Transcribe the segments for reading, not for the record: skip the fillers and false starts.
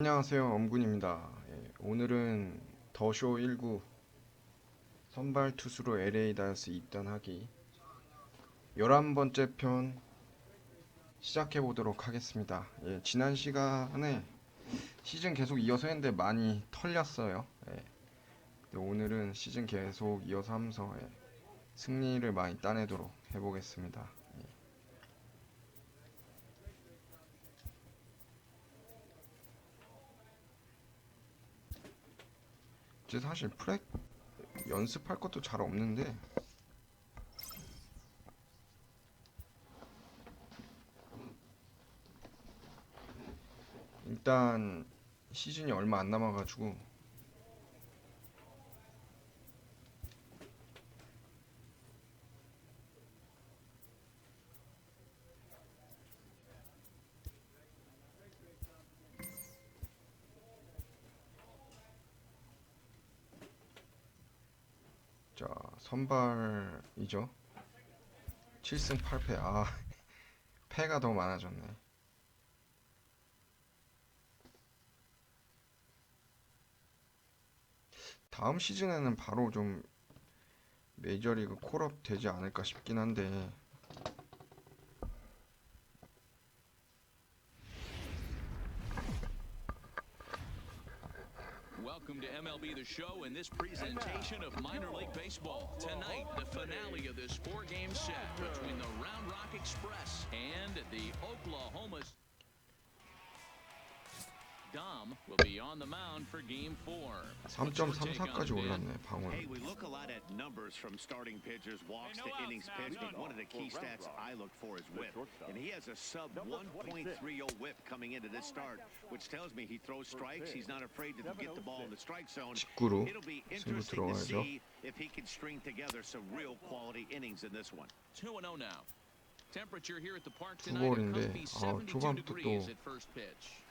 안녕하세요, 엄군입니다. 오늘은 더쇼 19 선발투수로 LA 다저스 입단하기 11번째 편 시작해 보도록 하겠습니다. 지난 시간에 시즌 계속 이어서 했는데 많이 털렸어요. 오늘은 시즌 계속 이어서 하면서 승리를 많이 따내도록 해보겠습니다. 이제 사실 프랙 연습할 것도 잘 없는데 일단 시즌이 얼마 안 남아가지고 자 선발이죠. 7승 8패. 패가 더 많아졌네. 다음 시즌에는 바로 좀 메이저리그 콜업 되지 않을까 싶긴 한데 Welcome to MLB The Show and this presentation of minor league baseball. Tonight, the finale of this four-game set between the Round Rock Express and the Oklahoma. Dom will be on the mound for Game 4. 3.34까지 올랐네 방울. Hey, we look a lot at numbers from starting pitchers, walks to innings pitched, but one of the key stats I look for is whip. And he has a sub 1.30 whip coming into this start, which tells me he throws strikes. He's not afraid to get the ball in the strike zone. 직구로 It'll be 승부 interesting to 들어가야죠. see if he can string together some real quality innings in this one. 2-0 now. Temperature here at the park 두 tonight 볼인데 could be 72 초반부터 degrees 또 at first pitch.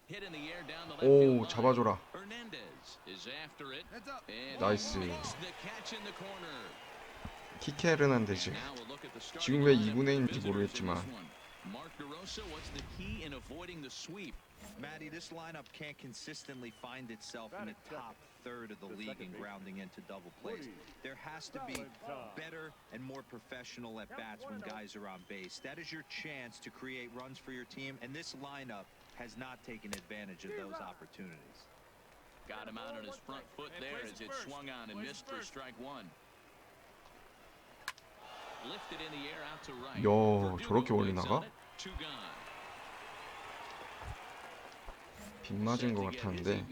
Hit in the air down the left 오 field line. 잡아줘라. Hernandez is after it. And 나이스. he makes the catch in the corner. 키케 헤르난데즈. Now we'll look at the 지금 starting 왜 lineup 2분의 for 1인지 visitors 모르겠지만 in this one. Mark DeRosa, what's the key in avoiding the sweep? Matty, this lineup can't consistently find itself in the top third of the league and grounding into double plays. There has to be better and more professional at bats when guys are on base. That is your chance to create runs for your team, and this lineup has not taken advantage of those opportunities. Got him out on his front foot there as it swung on and missed for strike one. Lifted in the air out to right. 야 저렇게 멀리 나가? Two gone. 빗 맞은 것 같았는데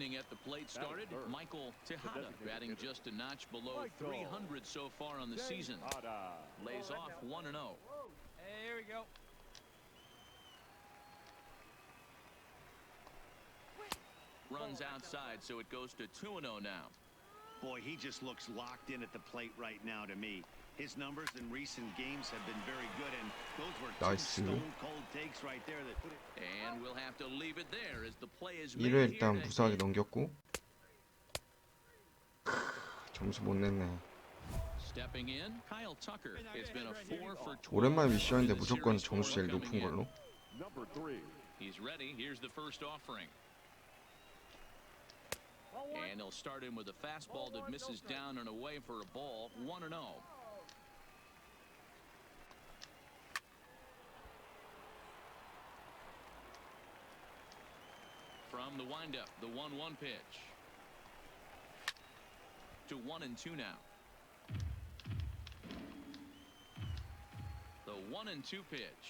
Michael Tejada batting just a notch below 300 so far on the season. Lays off 1-0. Hey, here we go. Runs outside, so it goes to 2-0 now. Boy, he just looks locked in at the plate right now to me. His numbers in recent games have been very good, and those were two 나이스. stone-cold takes right there. And we'll have to leave it there as the play is 1회 made 일단 here. 무사하게 넘겼고 점수 못 냈네. Stepping in, Kyle Tucker. It's been a 4 for 12. 오랜만에 미션인데 무조건 점수 제일 높은 걸로. He's ready. Here's the first offering. And he'll start in with a fastball that misses down and away for a ball. 1-0. From the windup, the 1-1 pitch. To 1-2 now. The 1-2 pitch.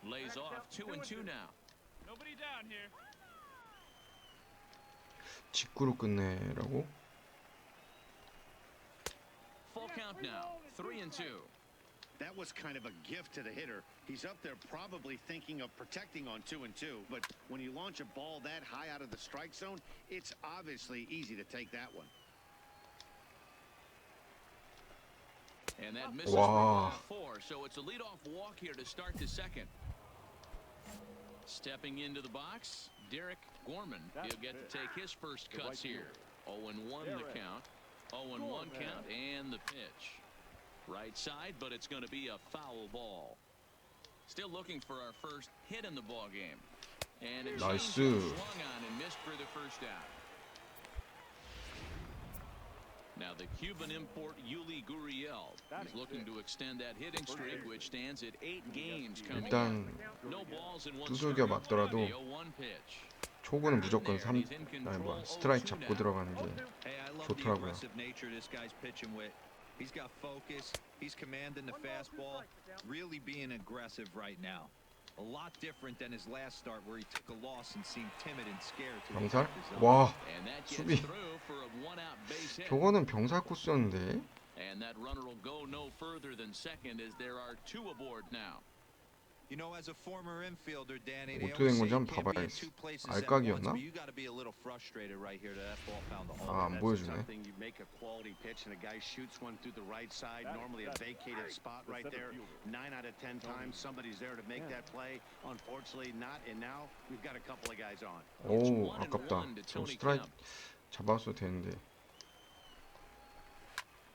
Lays off 2-2 now. Nobody down here. 직구로 끝내라고? Full count now. 3-2. That was kind of a gift to the hitter. He's up there probably thinking of protecting on 2-2, but when you launch a ball that high out of the strike zone, it's obviously easy to take that one. And that misses Wow. for ball 4, so it's a leadoff walk here to start the second. Stepping into the box, Derek Gorman. He'll get to take his first cuts here. 0-1 the count. 0-1 count and the pitch. Right side, but it's going to be a foul ball. Still looking for our first hit in the ball game. And a 나이스. changeup swung on and missed for the first out. Now the Cuban import Yuli Gurriel is looking to extend that hitting streak, which stands at 8 games coming up. 일단 No balls in one 두들겨 strike. 맞더라도 The 0-1 pitch. 초구는 무조건 스트라이크 잡고 들어가는 게 Hey, I love the 좋더라고요. aggressive nature this guy's pitching with. He's got focus. He's commanding the fastball. Really being aggressive right now. A lot different than his last start where he took a loss and seemed timid and scared to 병살? attack the zone. 와, And that gets 수비. through for a one-out base hit. 저거는 병살 코스였는데. And that runner will go no further than second as there are 2 aboard now. You know, as a former infielder, Danny, 어떻게 된 건지 한번 봐봐야겠어. 알각이었나? You got to be a little frustrated right here that ball found the hole. 아, 안 보여주네. Something you make a quality pitch and a guy shoots one through the right side, normally a vacated spot right there. 9 out of 10 times somebody's there to make that play. Unfortunately not, and now we've got a couple of guys on. 오, 아깝다. 저 스트라이크 잡았어도 되는데.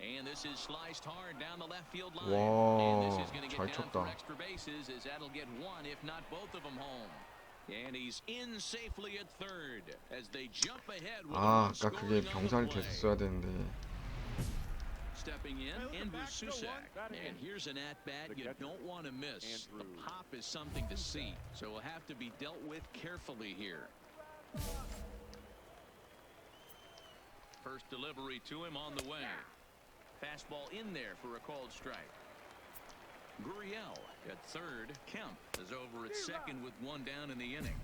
And this is sliced hard down the left field line. 와, And this is going to 잘 get down 쳤다. for extra bases as that'll get one, if not both of them home. And he's in safely at third as they jump ahead with 아, one 아까 그게 scoring on the 병살이 play. 됐어야 되는데. Stepping in, Andrew Susak. And here's an at-bat you don't want to miss. The pop is something to see, so will have to be dealt with carefully here. First delivery to him on the way. Fastball in there for a called strike. Gurriel at third. Kemp is over at second with 1 down in the inning.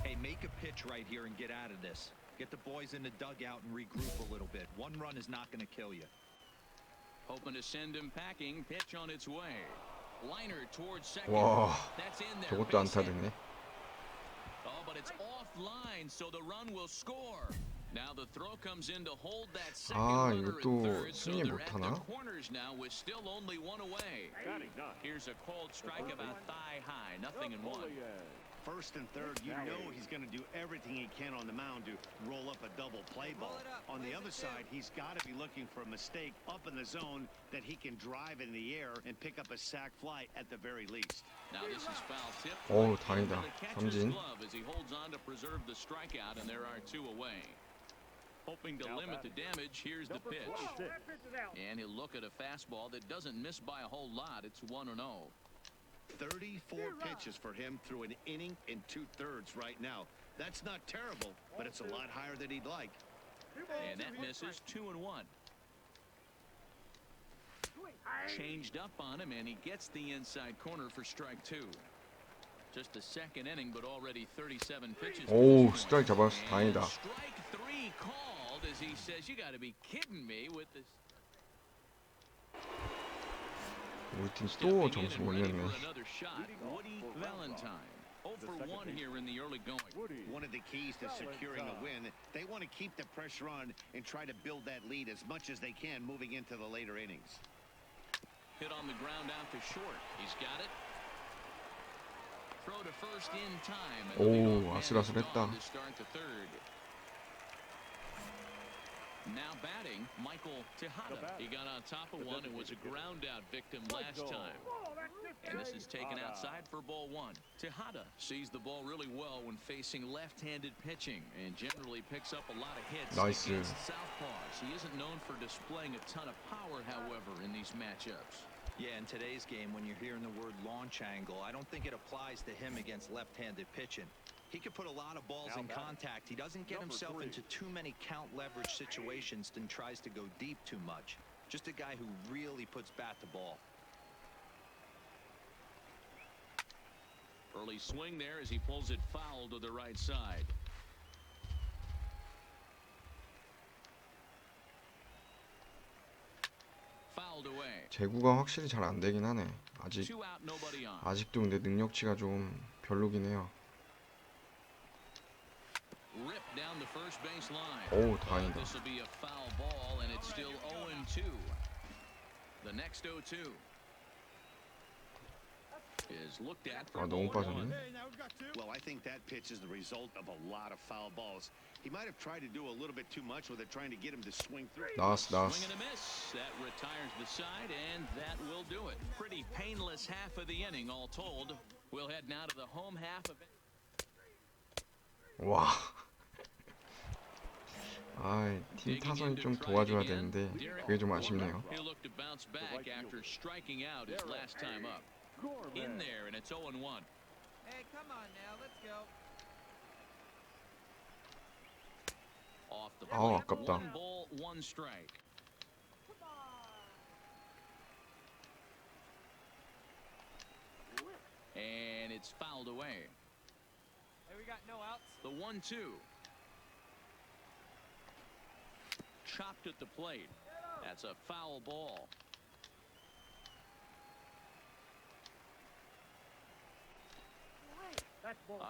Hey, make a pitch right here and get out of this. Get the boys in the dugout and regroup a little bit. One run is not going to kill you. Hoping to send him packing. Pitch on its way. Liner towards second. 와, That's in there. 저것도 Base 안타 hit. 됐네. Oh, but it's offline, so the run will score. Now the throw comes in to hold that second 아, runner 이것도 at third, so 승리 they're at the 못하나? corners now with still only 1 away. Here's a called strike about thigh high, 0-1. First and third, you know he's going to do everything he can on the mound to roll up a double play ball. On the other side, he's got to be looking for a mistake up in the zone that he can drive in the air and pick up a sac fly at the very least. Now this is foul tip. 어우, 다행이다. Into the catcher's 삼진. glove as he holds on to preserve the strikeout, and there are 2 away. Hoping to limit the damage, here's the pitch. And he'll look at a fastball that doesn't miss by a whole lot. It's 1-0. 34 pitches for him through an inning and 2/3 right now. That's not terrible, but it's a lot higher than he'd like. And that misses 2-1. Changed up on him, and he gets the inside corner for strike 2. Just a second inning, but already 37 pitches. 오, 스트라이크 잡았어. And 다행이다. strike 3 called as he says, "You got to be kidding me with this." 우리 팀 또 점수 못 냈네. Another shot. Woody Valentine. 0 for 1 here in the early going. One of the keys to securing a win, they want to keep the pressure on and try to build that lead as much as they can moving into the later innings. Hit on the ground out to short. He's got it. Throw to first in time. And the 오, leadoff man is 아슬아슬했다. gone to start the third. Now batting, Michael Tejada. He got on top of one and was a ground out victim last time. And this is taken outside for ball 1. Tejada sees the ball really well when facing left-handed pitching and generally picks up a lot of hits 나이스. against southpaws. He isn't known for displaying a ton of power, however, in these matchups. Yeah, in today's game, when you're hearing the word launch angle, I don't think it applies to him against left-handed pitching. He can put a lot of balls in contact. He doesn't get himself into too many count leverage situations and tries to go deep too much. Just a guy who really puts bat to ball. Early swing there as he pulls it foul to the right side. Fouled away. 제구가 확실히 잘 안 되긴 하네. 2 out, nobody on. 아직도 근데 능력치가 좀 별로긴 해요. Ripped down the first base line. 오, 다행이다. This will be a foul ball, and it's still 0-2. The next 0-2 is looked at for 아, 너무 ball 빠졌네. 1. Well, I think that pitch is the result of a lot of foul balls. He might have tried to do a little bit too much with it, trying to get him to swing through. 나왔어, 나왔어. Swing and a miss. That retires the side, and that will do it. Pretty painless half of the inning, all told. We'll head now to the home half of it. 와. 아, 팀 타선이 좀 도와줘야 되는데 그게 좀 아쉽네요. He'll look to bounce back after striking out his last time up. In there, and it's 0-1. Hey, come on now, let's go. Off the 아, plate. 아깝다. 1 ball, 1 strike. And it's fouled away. Hey, we got no outs. The 1-2. Chopped at the plate. That's a foul ball.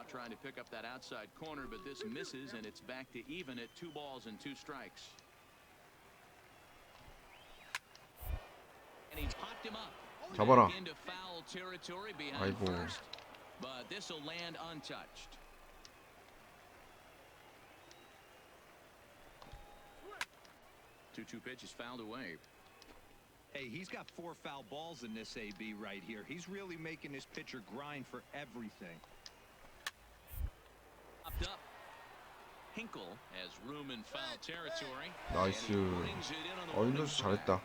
Trying to pick up that outside corner, but this misses, and it's back to even at 2 balls and 2 strikes. And he popped him up. 잡아라. Back into foul territory behind 아이고. first, but this will land untouched. Two pitches fouled away. Hey, he's got 4 foul balls in this AB right here. He's really making his pitcher grind for everything. Popped up. Hinkle has room in foul territory. 나이스. And he brings it in on the warning 일루수 track. 잘했다.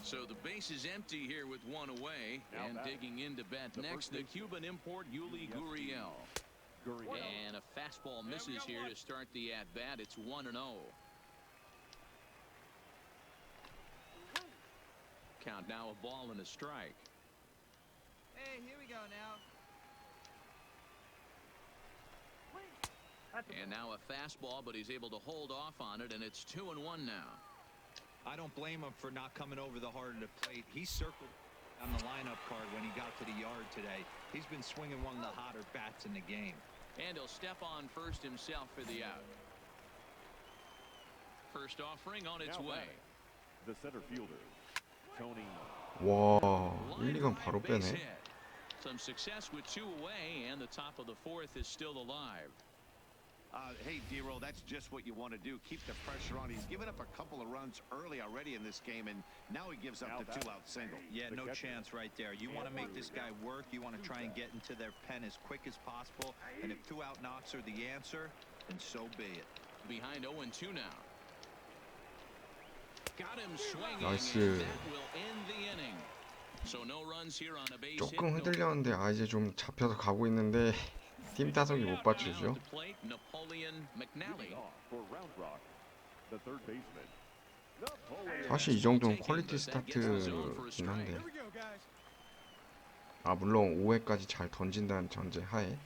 So the base is empty here with 1 away, and digging in to bat next, the Cuban import Yuli Gurriel. And a fastball misses here to start the at-bat. It's 1-0. Count now, a ball and a strike. Hey, here we go now. And now a fastball, but he's able to hold off on it, and it's 2-1 now. I don't blame him for not coming over the heart of the plate. He circled on the lineup card when he got to the yard today. He's been swinging one of the hotter bats in the game. And he'll step on first himself for the out. First offering on its way. The center fielder, Tony. 와, 1, 2간 Line 바로 base 빼네. hit. Some success with 2 away, and the top of the 4th is still alive. Hey, D-Roll, that's just what you want to do. Keep the pressure on. He's given up a couple of runs early already in this game, and now he gives up the 2-out single. Yeah, no chance right there. You want to make this guy work. You want to try and get into their pen as quick as possible. And if 2-out knocks are the answer, then so be it. Behind 0-2 now. Got him swinging, 나이스. and that will end the inning. So no runs here on a base hit. 조금 흔들렸는데 이제 좀 잡혀서 가고 있는데 팀 타석이 못 Now 받쳐주죠. at the plate, Napoleon McNally. For Round Rock, the third baseman. 사실 이 정도는 퀄리티 스타트긴 한데. Here we go, guys. 아, 물론 5회까지 잘 던진다는 전제 하에.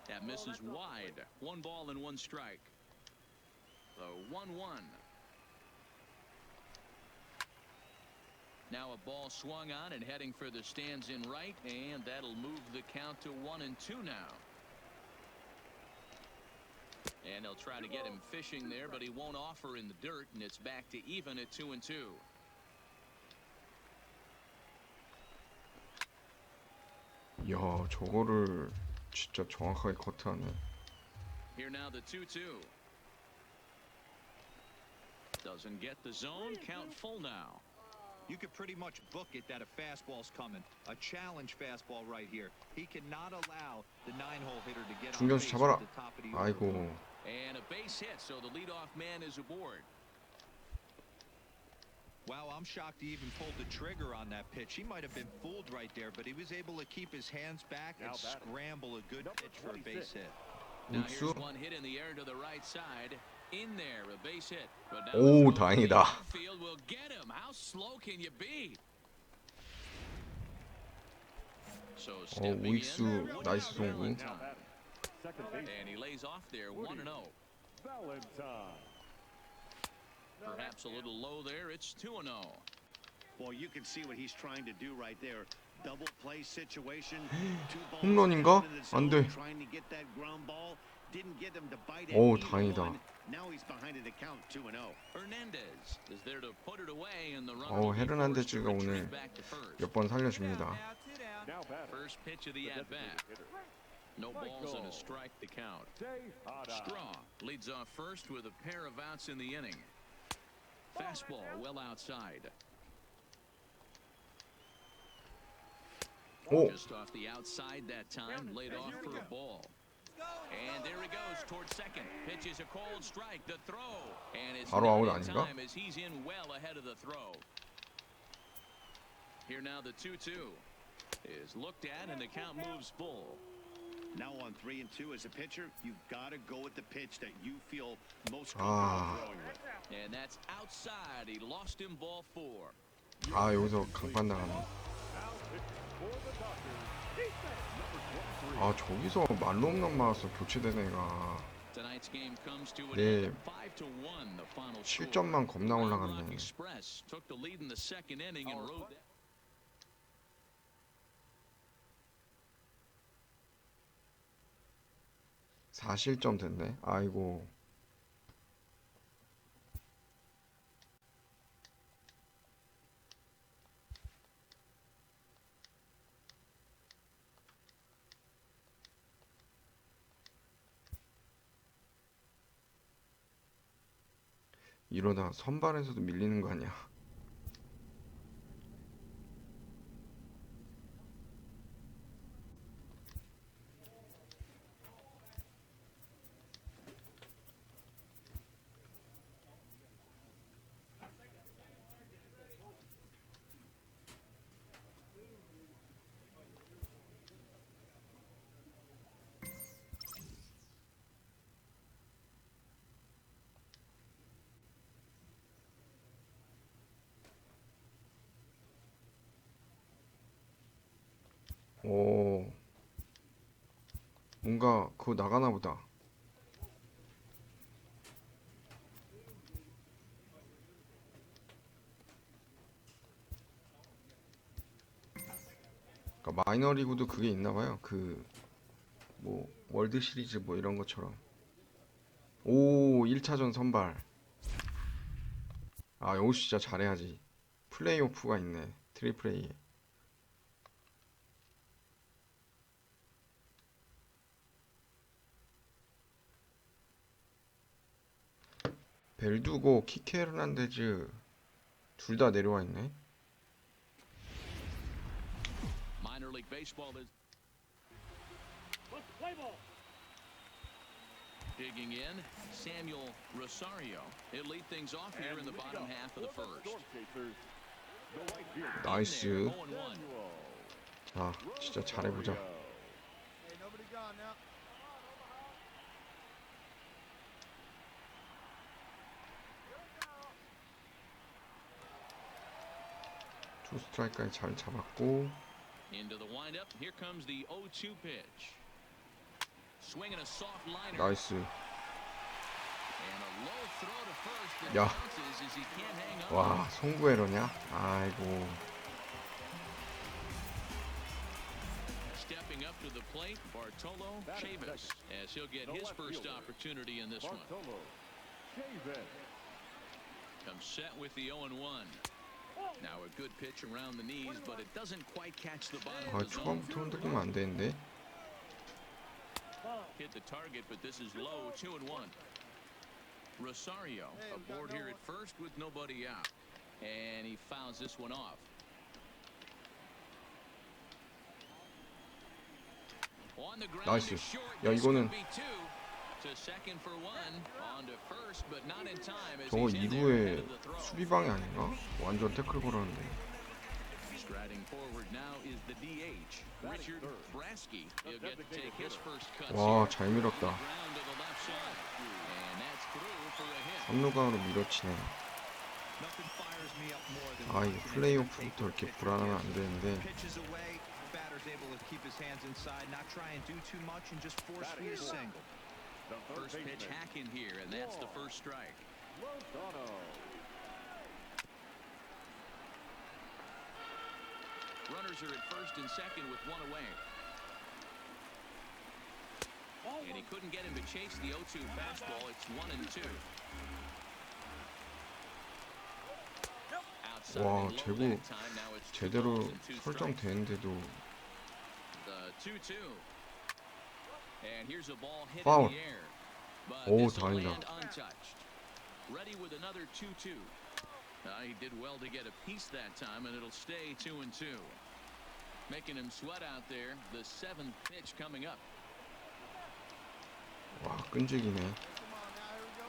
That misses wide. 1 ball and 1 strike. The 1-1. Now a ball swung on and heading for the stands in right, and that'll move the count to 1-2 now. And they'll try to get him fishing there, but he won't offer in the dirt, and it's back to even at 2-2. 이야, 저거를 진짜 정확하게 커트하네. Here now the 2-2. Doesn't get the zone. Count full now. You could pretty much book it that a fastball's coming. A challenge fastball right here. He cannot allow the 9-hole hitter to get on 중견수 base 잡아라. with the top of the order. 아이고. And a base hit, so the leadoff man is aboard. Wow, I'm shocked he even pulled the trigger on that pitch. He might have been fooled right there, but he was able to keep his hands back and scramble a good pitch for a base hit. Now 우익수. here's one hit in the air to the right side. In there, a base hit. But now 오, the throw to the 다행이다. outfield will get him. How slow can you be? So stepping 우익수 in, 나이스 송구. Valentine. Second base, And he lays off there, 1-0. Valentine. Perhaps a little low there. It's 2-0. Boy, you can see what he's trying to do right there. Double play situation. 2 balls 홈런인가? down in the 안 zone, 돼. trying to get that ground ball. Didn't get him to bite it. 오, either 다행이다. one. Now he's behind it account 2-0. Hernandez is there to put it away, and the run 어, will be forced to 헤르난데즈가 오늘 retreat back to first. 몇 번 Two down 살려줍니다. now, 2 down. Now batter, First pitch of the the at-bat. designated hitter, No balls and a strike to count. Tejada. Straw leads off first with a pair of outs in the inning. Fastball well outside. 오, Just off the outside that time, laid off for a ball. And there he goes towards second. Pitch is a cold strike. The throw. And it's 바로 아웃 not in 아닌가? time as he's in well ahead of the throw. Here now the 2-2 is looked at and the count moves full. Now on 3 and 2 as a pitcher, you've got to go with the pitch that you feel most 아, comfortable throwing with. And that's outside. He lost him ball 4. 아 여기서 강판 나가네. 아 저기서 말로 없는 마우스 교체된 애가 Tonight's game comes to an 네, end. 5-1 the final score. 실점만 겁나 Round Rock 올라갔네. Express took the lead in the second inning and rode that. 4실점 됐네. 아이고. 이러다 선발에서도 밀리는 거 아니야? 오, 뭔가 그거 나가나 보다. 그러니까 마이너리그도 그게 있나 봐요. 그 뭐 월드 시리즈 뭐 이런 것처럼. 오, 1차전 선발. 아, 여기 진짜 잘해야지. 플레이오프가 있네. 트리플 A. 벨두고 키케 헤르난데즈 둘 다 내려와 있네. Minor League Baseball is digging in. Samuel Rosario. He'll lead things off here in the bottom half of the first. 나이스. 0-1. 자, 진짜 잘해보자. Hey, nobody gone now. 투 스트라이크까지 잘 잡았고. Into the windup. Here comes the 0-2 pitch. Swinging a soft liner. 나이스. And a low throw to first that 야. bounces as he can't hang on. 와, 송구 에러냐? 아이고. Stepping up to the plate, Bartolo Chavis, as he'll get his first opportunity in this one. Comes set with the 0-1. Now a good pitch around the knees, but it doesn't quite catch the bottom 아, of the zone. 초반부터 흔들리면 안 되는데. Hit the target, but this is low, 2-1. Rosario aboard here at first with nobody out. And he fouls this one off. On the ground 나이스. to short. 야, This 이거는 could be two. To second for one. On to first, but not in time as 저거 he's in there ahead 2루에 of the throw. 수비방이 아닌가? 완전 태클 걸었는데. Striding forward now is the DH, Richard Brasky. He'll get to take his first cuts 와, here. 잘 밀었다. Ground to the left side. And that's through for a hit. 3루간으로 밀어치네. Nothing fires me up more than 아, 이거 watching a 플레이오프부터 pitcher 이렇게 pitch 불안하면 안 against 되는데. pitches away, batter's able to keep his hands inside, not try and do too much, and just force feed a single. First pitch hack in here, and that's the first strike. Runners are at first and second with one away. And he couldn't get him to chase the 0-2 fastball. It's 1-2. Outside 와, and low 제구 that time. Now it's 2 제대로 balls and 2 strikes. 설정되는데도. The 2-2. And here's a ball hit Foul. in the air. But 오, this will 다행이다. land untouched. Ready with another 2-2. He did well to get a piece that time, and it'll stay 2-2. making him sweat out there. The 7th pitch coming up. 와, 끈질기네. Come on now, here we go.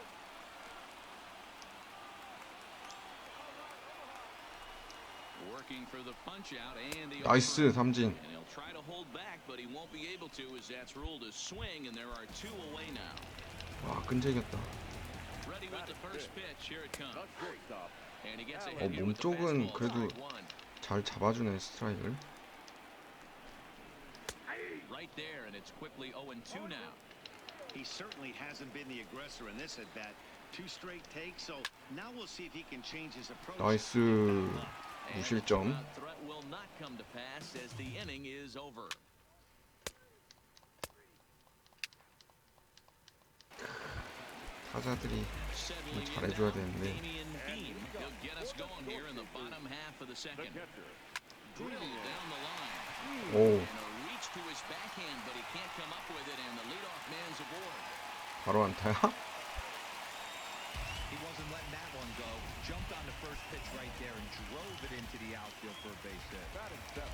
Working for the punch out and the 나이스 삼진. and he'll try to hold back, but he won't be able to as that's ruled a swing, and there are 2 away now. 와, 끈질겼다. Ready with the first pitch. Here it comes. The shortstop. And he gets ahead here 몸 with the 쪽은 fastball. 그래도 Strike one. 잘 잡아주네 스트라이크를. Right there, and it's quickly 0-2 now. He certainly hasn't been the aggressor in this at bat. 2 straight takes, so now we'll see if he can change his approach. 나이스. And 무실점. the threat will not come to pass as the inning is over. 타자들이 Settling in 잘해줘야 now, 되는데. Damian Beam. He'll get us going here in the bottom half of the The second. catcher. Drilled down the line. 오, And a reach to his backhand, but he can't come up with it, and the leadoff man's aboard. 바로 안타야? He wasn't letting that one go. Jumped on the first pitch right there and drove it into the outfield for a base hit. Batting 7.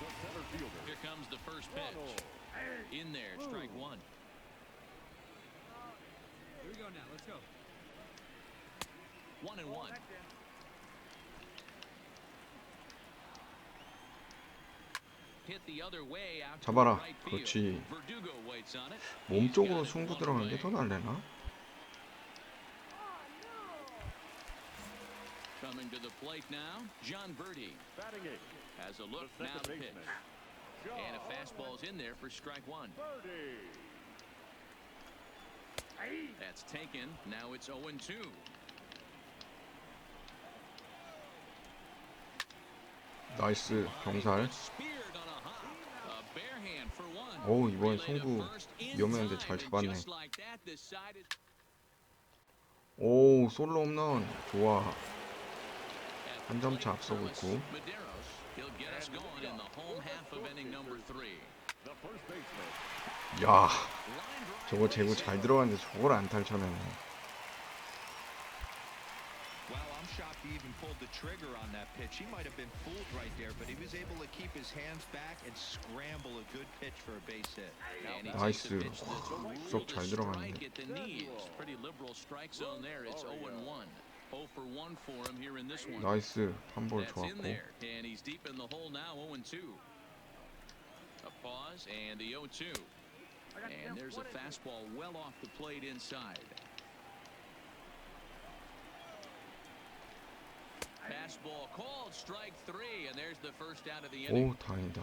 The center fielder. Here comes the first pitch. In there, strike one. Here we go now. Let's go. 1-1. Hit the other way out to 잡아라. right field. 그렇지. Verdugo waits on it. 몸 He's 쪽으로 got it 승부 one 들어가는 게 away. 더 날래나? Coming to the plate now, John Verdi Batting 8. has a The look now second to pitch. baseman. And a fastball's in there for strike one. Birdie. That's taken. Now it's 0-2. 나이스 병살. Speared on a hop. A bare hand for one. 어우, 이번 Relay to 송구 first in 위험했는데 time, 잘 and 잡았네. just like that, this side is 오, 솔로 홈런. 좋아. at 한 the 점 차 plate 앞서고 for 있고. Medeiros. He'll get us going in the home half of inning number 3. The first baseman. 야, Line drive 저거 제구 base 잘 hit. 들어갔는데 저걸 안타를 쳐내네. Wow, I'm shocked he even pulled the trigger on that pitch. He might have been fooled right there, but he was able to keep his hands back and scramble a good pitch for a base hit. And he takes a 나이스. pitch that's 쏙 ruled 잘 a 들어갔네. strike at the knees. Pretty liberal strike zone there. It's 0-1. 0 for 1 for him here in this one. 나이스. 한 볼 That's in 좋았고. there, and he's deep in the hole now. 0-2. A pause and the 0-2. And there's a fastball well off the plate inside. Fastball called, strike 3, and there's the first out of the inning. 오, 다행이다.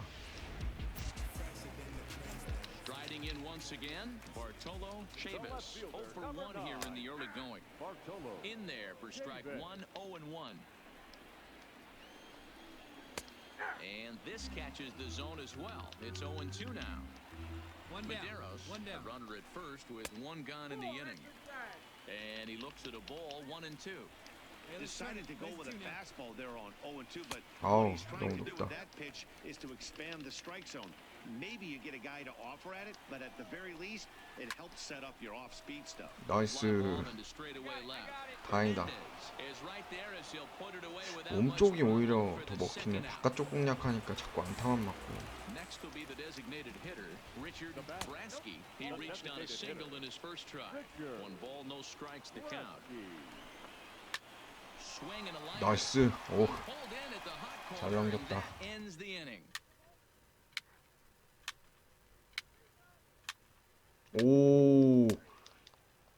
Striding in once again, Bartolo Chavis. 0 for 1 here in the early going. Bartolo. In there for strike 1, 0-1. And this catches the zone as well. It's 0-2 now. One down. Medeiros, One down. a runner at first with 1 gone in the inning. And he looks at a ball, 1-2. Hey, let's turn Decided it. to go Let's with a do now. fastball there on 0-2, but 아우, what he's trying 너무 to do 높다. with that pitch is to expand the strike zone. Maybe you get a guy to offer at it, but at the very least, it helps set up your off-speed stuff. 나이스. Fly ball into straightaway left. 다행이다. Hernandez is right there as he'll put it away without 몸 much 쪽이 trouble 오히려 for 더 the 먹히네. second out. 바깥쪽 공략하니까 자꾸 안타만 맞고. Next will be the designated hitter, Richard Bransky. He reached on a single in his first try. 1 ball, no strikes to count. Swing and a line. 나이스. 오, Pulled in at the hot 잘 corner, and 넘겼다. that ends the inning. 오,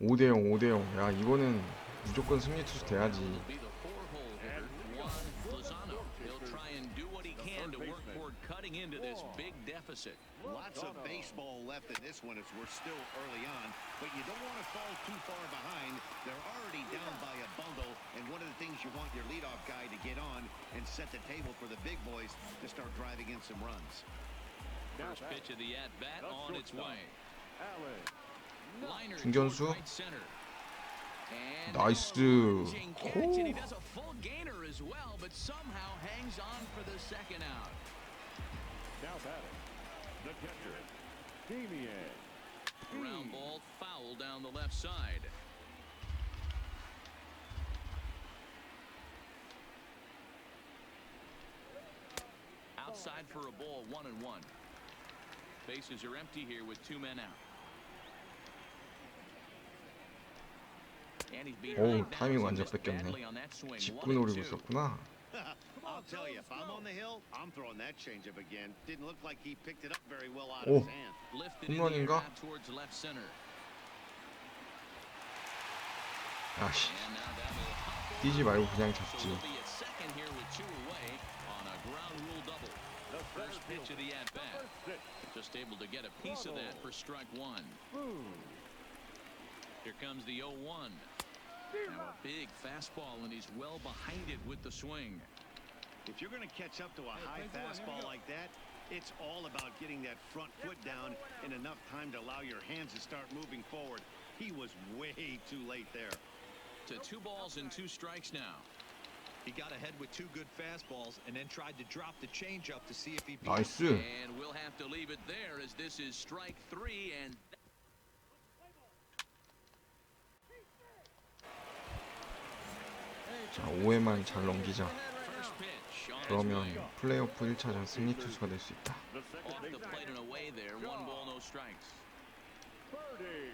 5대0, 5대0. 야, 이거는 무조건 승리 투수 돼야지. Will be the 4-hole hitter, Juan Lozano. He'll try and do what he can to work toward cutting into this big deficit. Lots of baseball left in this one as we're still early on, but you don't want to fall too far behind. They're already down by a bundle, and one of the things you want your leadoff guy to get on and set the table for the big boys to start driving in some runs. First pitch of the at-bat on its way. Allen. Liner 중견수. toward right center. And 나이스. now a lunging catch, and he 오. does a full gainer as well, but somehow hangs on for the second out. Now batting. The catcher. Damian. Ground ball foul down the left side. outside for a ball 1-1. Bases are empty here with 2 men out. And he's beat 오, right down, 타이밍 so 완전 missed badly 뺏겼네. on that swing. 직구 노리고 1-2. 있었구나. I'll tell you, if I'm on the hill, I'm throwing that changeup again. Didn't look like he picked it up very well out 오, of his hand. Lifted in the air 홈런인가? out towards left center. 아씨, And now that'll hop 뛰지 over 말고 the 그냥 ball. So 잡지. we'll be at second here with 2 away on a ground rule double. The First pitch of the at bat. Number 6. Just able to get a piece of that for strike 1. Here comes the 0-1. Now a big fastball, and he's well behind it with the swing. If you're going to catch up to a high fastball like that, it's all about getting that front foot down in enough time to allow your hands to start moving forward. He was way too late there. To 2 balls and 2 strikes now. He got ahead with 2 good fastballs and then tried to drop the changeup to see if he beat 나이스. And we'll have to leave it there as this is strike 3 and 자, 5회만 잘 넘기자. first pitch on its 그러면 way. 플레이오프 1차전 승리 투수가 될 수 있다. The second Off the baseman, plate and away there. 1 ball, no strikes. Birdie.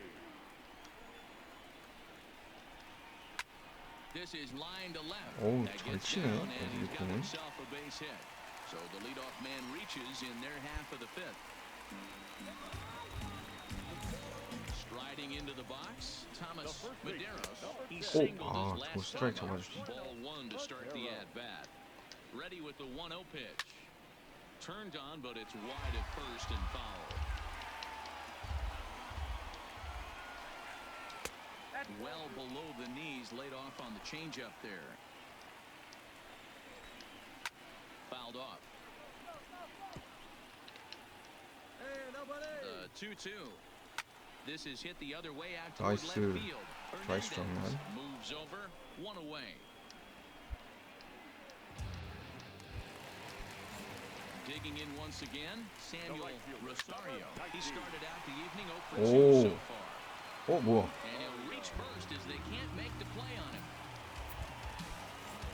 This is line to left. 어우, That 잘 gets 치네, down, and 애들이 he's got 공을. himself a base hit. So the leadoff man reaches in their half of the 5th. Striding into the box, Thomas Medeiros. He singled 아, his 저 last 스트라이크 time. 잡아주지. Ball 1 to start the at bat. Ready with the 1-0 pitch. Turned on, but it's wide at first and foul. Well below the knees, laid off on the changeup there. Fouled off. The 2-2. This is hit the other way out toward left 나이스. field. 나이스 Hernandez 정면. moves over, 1 away. Digging in once again, Samuel Rosario. He started out the evening 0 for 2 so 오. far. 뭐야? And he'll reach first as they can't make the play on him.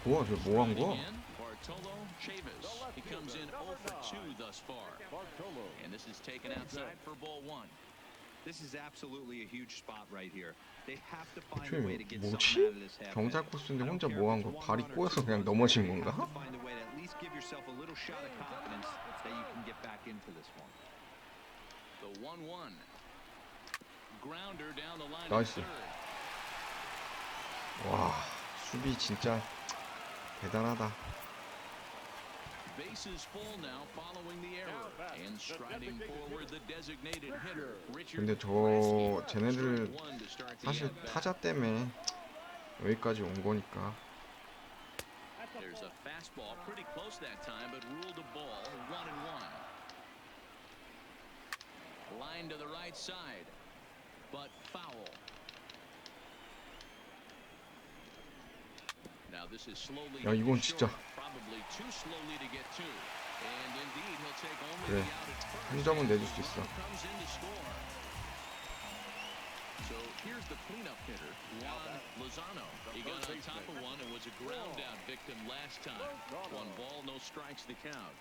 뭐야, 저 뭐 한 거야? Again, Bartolo Chavis. He comes in 0 for 2 thus far. Bartolo. And this is taken outside for ball 1. This is absolutely a huge spot right here. They have to find 쟤 a way to get something out of 뭐지? this half 경찰 inning. 코스인데 I don't 혼자 care 뭐 if 한 it's 거? one 발이 run or 꼬여서 two. 그냥 You 넘어진 have 건가? to find a way to at least give yourself a little shot of confidence that you can get back into this one. The 1-1. Grounder down the line 나이스. to third. 와, 수비 진짜 대단하다. Bases full now following the error. And striding forward the designated hitter, Richard. 근데 저 쟤네들 One to start the 사실 at-bat. 타자 때문에 여기까지 온 거니까. There's a fastball pretty close that time, but ruled a ball 1-1. Line to the right side, but foul. Now this is slowly. 야, 이건 진짜. Probably too slowly to get to. And indeed, he'll take only 그래, the out at first. 한 점은 내줄 수 있어. Comes in to score. So here's the cleanup hitter, Juan Lozano. He got on top of one and was a ground out victim last time. 1 ball, no strikes to count.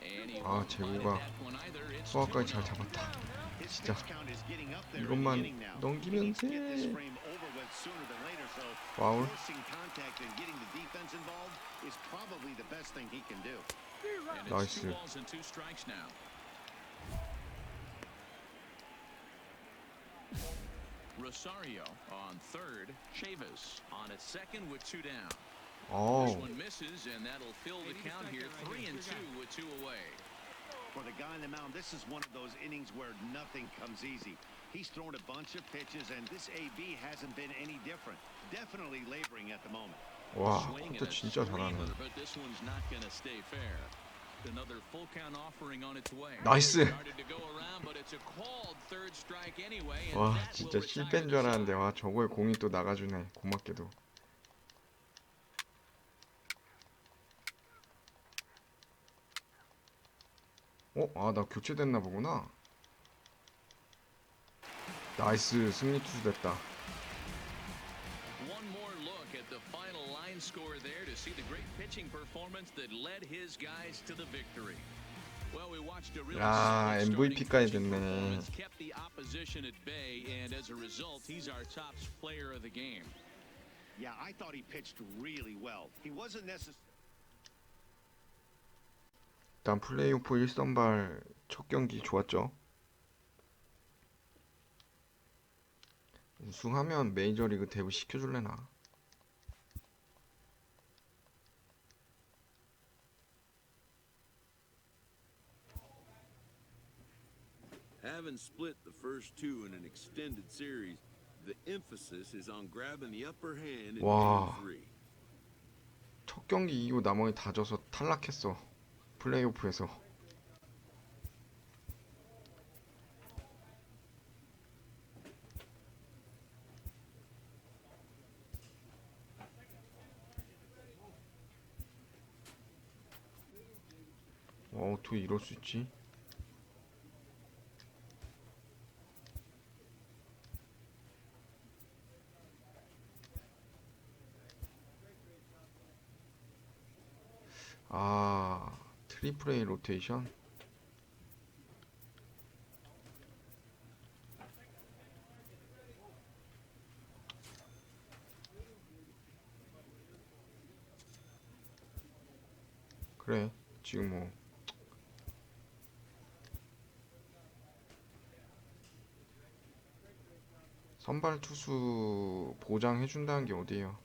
And he 아, won't 제구가 bite at that one either. It's 수학까지 2-0. 잘 잡았다. His 진짜 pitch count is getting up there in the 이것만 inning now. 넘기면 He needs to get this 돼. frame over with sooner than later, so 와울. forcing contact and getting the defense involved is probably the best thing he can do. And it's 나이스. 2 balls and 2 strikes now. Rosario on third. Chavis on at second with 2 down. This 어우, one misses, and that'll fill the count here. 3-2 with 2 away. For the guy on the mound, this is one of those innings where nothing comes easy. He's thrown a bunch of pitches, and this AB hasn't been any different. Definitely laboring at the moment. 와, Swing and 그때 a 진짜 잘하네. screamer, but this one's not going to stay fair. Another full count offering on its way. 나이스. Started to go around, but it's a called third strike anyway, and 와, that 진짜 will retire 실패인 줄 the 알았는데 side. 와, 저거에 공이 또 나가주네. 고맙게도. 아, 나 교체됐나 보구나. 나이스, 승리 투수 됐다. One more look at the final line run score there to see the great pitching performance that led his guys to the victory. Well, we watched a really 아, solid MVP까지 starting pitching 됐네. performance, kept the opposition at bay, and as a result, he's our top player of the game. Yeah, I thought he pitched really well. He wasn't necessarily. 일단 플레이오프 1선발 첫 경기 좋았죠. 우승하면 메이저리그 데뷔 시켜줄래나. Having split the first two in an extended series, the emphasis is on grabbing the upper hand in 와. game 3. 첫 경기 이후 나머지 다 져서 탈락했어. 플레이오프에서. 어떻게 이럴 수 있지? 아, 트리플 A 로테이션? 그래, 지금 뭐 선발 투수 보장해준다는 게 어디예요?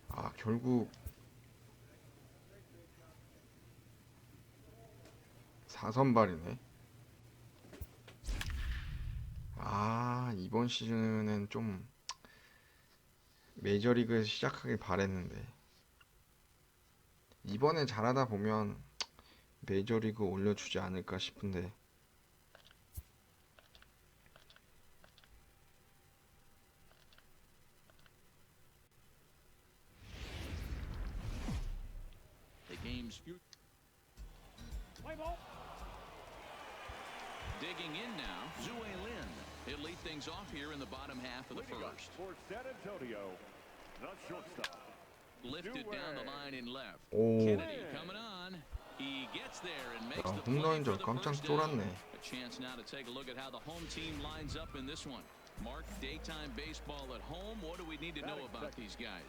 아, 결국 4선발이네. 아, 이번 시즌은 좀 메이저리그 시작하길 바랬는데 이번에 잘하다 보면 메이저리그 올려주지 않을까 싶은데. The game's digging in now, Zue Lin. He'll lead things off here in the bottom half of the first. For San Antonio, the shortstop. Lifted down the line in left. 오, Kennedy coming on. He gets there and makes 야, the play 홈런인 for 줄 the 깜짝 first down. 쫄았네. A chance now to take a look at how the home team lines up in this one. Mark, daytime baseball at home. What do we need to know about these guys?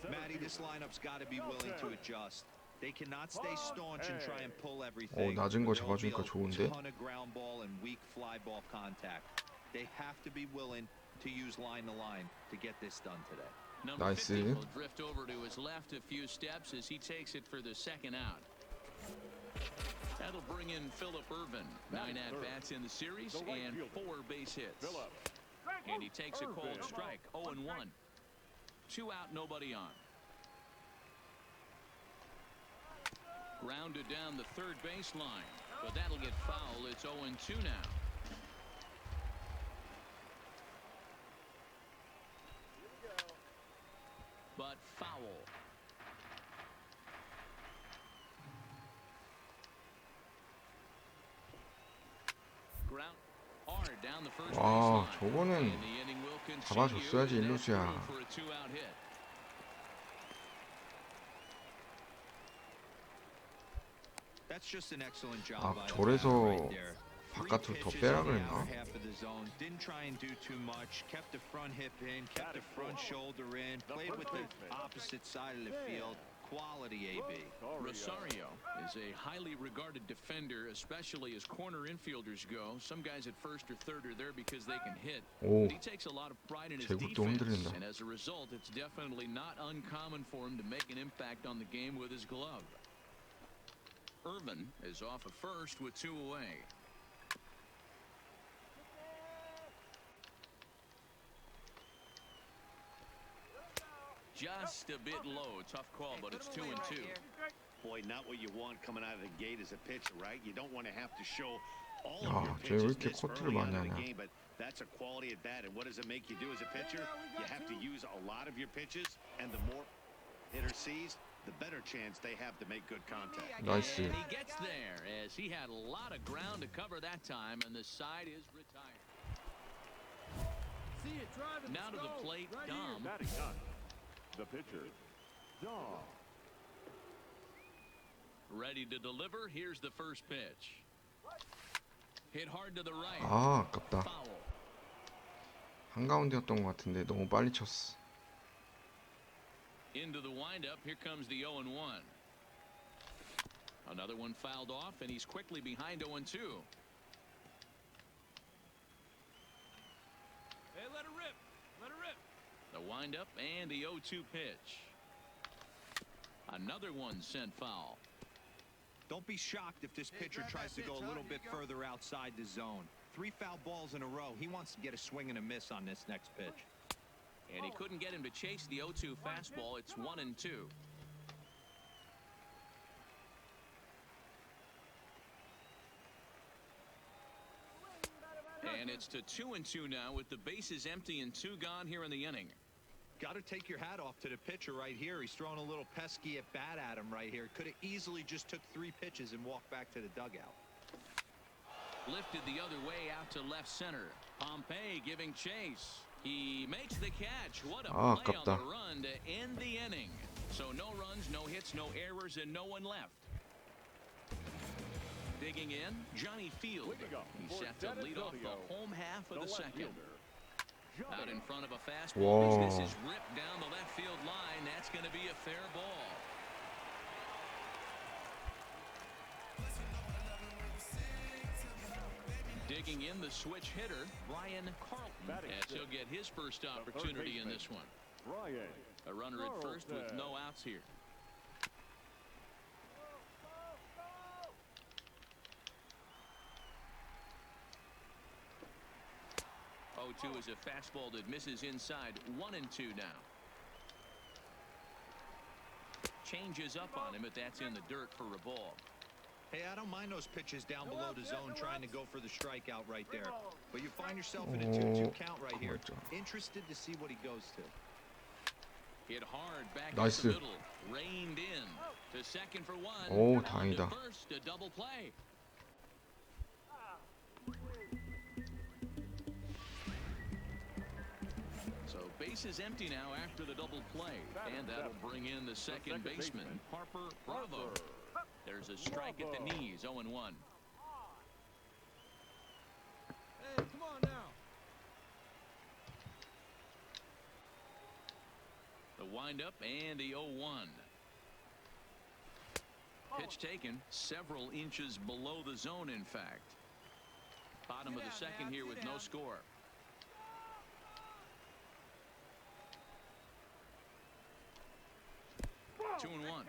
Matty, this lineup's got to be willing to adjust. They cannot stay staunch and try and pull everything. 낮은 거 There'll be 잡아주니까 좋은데? a ton of ground ball and weak fly ball contact. They have to be willing to use line to line to get this done today. Number 나이스. 50 will drift over to his left a few steps as he takes it for the second out. That'll bring in Phillip Ervin. 9 at-bats in the series and 4 base hits. And he takes a cold strike, 0-1. 2 out, nobody on. Grounded down the third baseline, but that'll get foul. It's 0-2 now. But foul. Ground hard down the first 와, baseline. 저거는 And the inning will continue. 잡아줬어야지, And that's 일루수야. through for a 2-out hit. That's just an excellent job 아, by the 저래서 batter right there. 바깥으로 더 Three 빼라 pitches in the 그랬나? outer half of the zone. Didn't try and do too much. Kept the front hip in. Kept the front shoulder in. Played with the opposite side of the field. Quality AB. Rosario is a highly regarded defender, especially as corner infielders go. Some guys at first or third are there because they can hit. 오, But he takes a lot of pride in his 제국도 defense, 흔들린다. and as a result, it's definitely not uncommon for him to make an impact on the game with his glove. Irvin is off at first with 2 away. Just a bit low. Tough call, but it's 2-2. Boy, not what you want coming out of the gate as a pitcher, right? You don't want to have to show all of your 야, 쟤 왜 pitches 이렇게 this 커트를 early 많이 on in the 하냐. game, but that's a quality at bat. And what does it make you do as a pitcher? You have to use a lot of your pitches, and the more hitter sees, the better chance they have to make good contact. 나이스. And he gets there as he had a lot of ground to cover that time, and the side is retired. See it driving. Now to the plate, right Dom. Batting ninth, the pitcher, Dom. Ready to deliver. Here's the first pitch. Hit hard to the right. 아, 아깝다. Foul. 한가운데였던 것 같은데 너무 빨리 쳤어. Into the windup. Here comes the 0-1. Another one fouled off, and he's quickly behind 0-2. Hey, let it rip. Let it rip. The windup and the 0-2 pitch. Another one sent foul. Don't be shocked if this pitcher tries to go a little bit further outside the zone. 3 foul balls in a row. He wants to get a swing and a miss on this next pitch. And he couldn't get him to chase the 0-2 fastball. It's 1-2. And it's to 2-2 now with the bases empty and 2 gone here in the inning. Got to take your hat off to the pitcher right here. He's throwing a little pesky at bat at him right here. Could have easily just took 3 pitches and walked back to the dugout. Lifted the other way out to left center. Pompey giving chase. He makes the catch. What a 아, play on 아깝다. the run to end the inning. So no runs, no hits, no errors, and no one left. Digging in, Johnny Field. Leading up He's for set to San lead off the Antonio, home half of the the left second. fielder, Out Johnny. in front of a fastball. Whoa. This is ripped down the left field line. That's going to be a fair ball. Digging in, the switch hitter, Brian Carlton, Batting as he'll sixth, get his first the third opportunity in baseman, this one. Brian A runner at first with Carlton. no outs here. Oh, 2 is a fastball that misses inside. 1-2 now. Changes up on him, but that's in the dirt for a ball. Hey, I don't mind those pitches down below the zone trying to go for the strikeout right there. But you find yourself in a 2-2 count right here. Interested to see what he goes to. Hit hard back 나이스. up the middle. Reined in to second for 1. 오, On to 다행이다. first, a double play. So bases empty now after the double play, and that'll bring in the second baseman, Harper Bravo. There's a strike at the knees, 0-1. Hey, come on now. The windup and the 0-1. Pitch taken several inches below the zone, in fact. Bottom of the second here with no score. Two and one.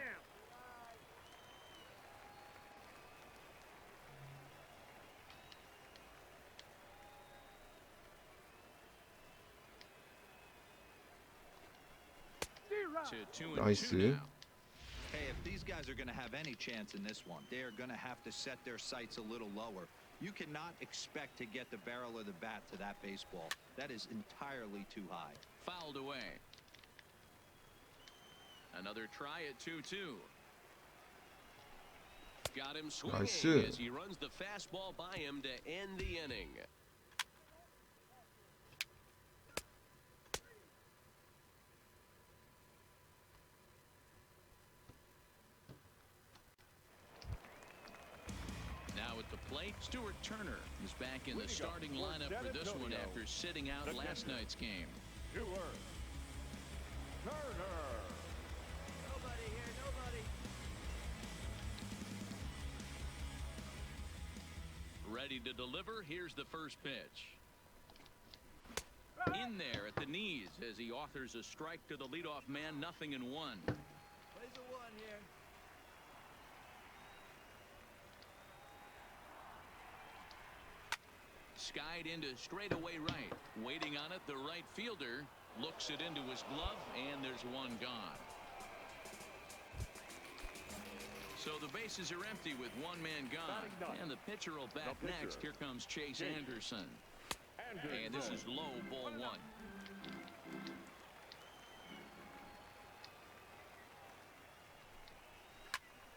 To 2-2 나이스. now. Hey, if these guys are going to have any chance in this one, they are going to have to set their sights a little lower. You cannot expect to get the barrel of the bat to that baseball. That is entirely too high. Fouled away. Another try at 2-2. Got him swinging 나이스. as he runs the fastball by him to end the inning. Now at the plate, Stuart Turner is back in the starting lineup for this one after sitting out last night's game. Turner. Nobody here, nobody. Ready to deliver. Here's the first pitch. In there at the knees as he authors a strike to the leadoff man. 0-1. Plays a 1 here. Skied into straightaway right. Waiting on it, the right fielder looks it into his glove, and there's one gone. So the bases are empty with one man gone. And the pitcher will bat next. Here comes Chase Anderson. And this is low, ball one.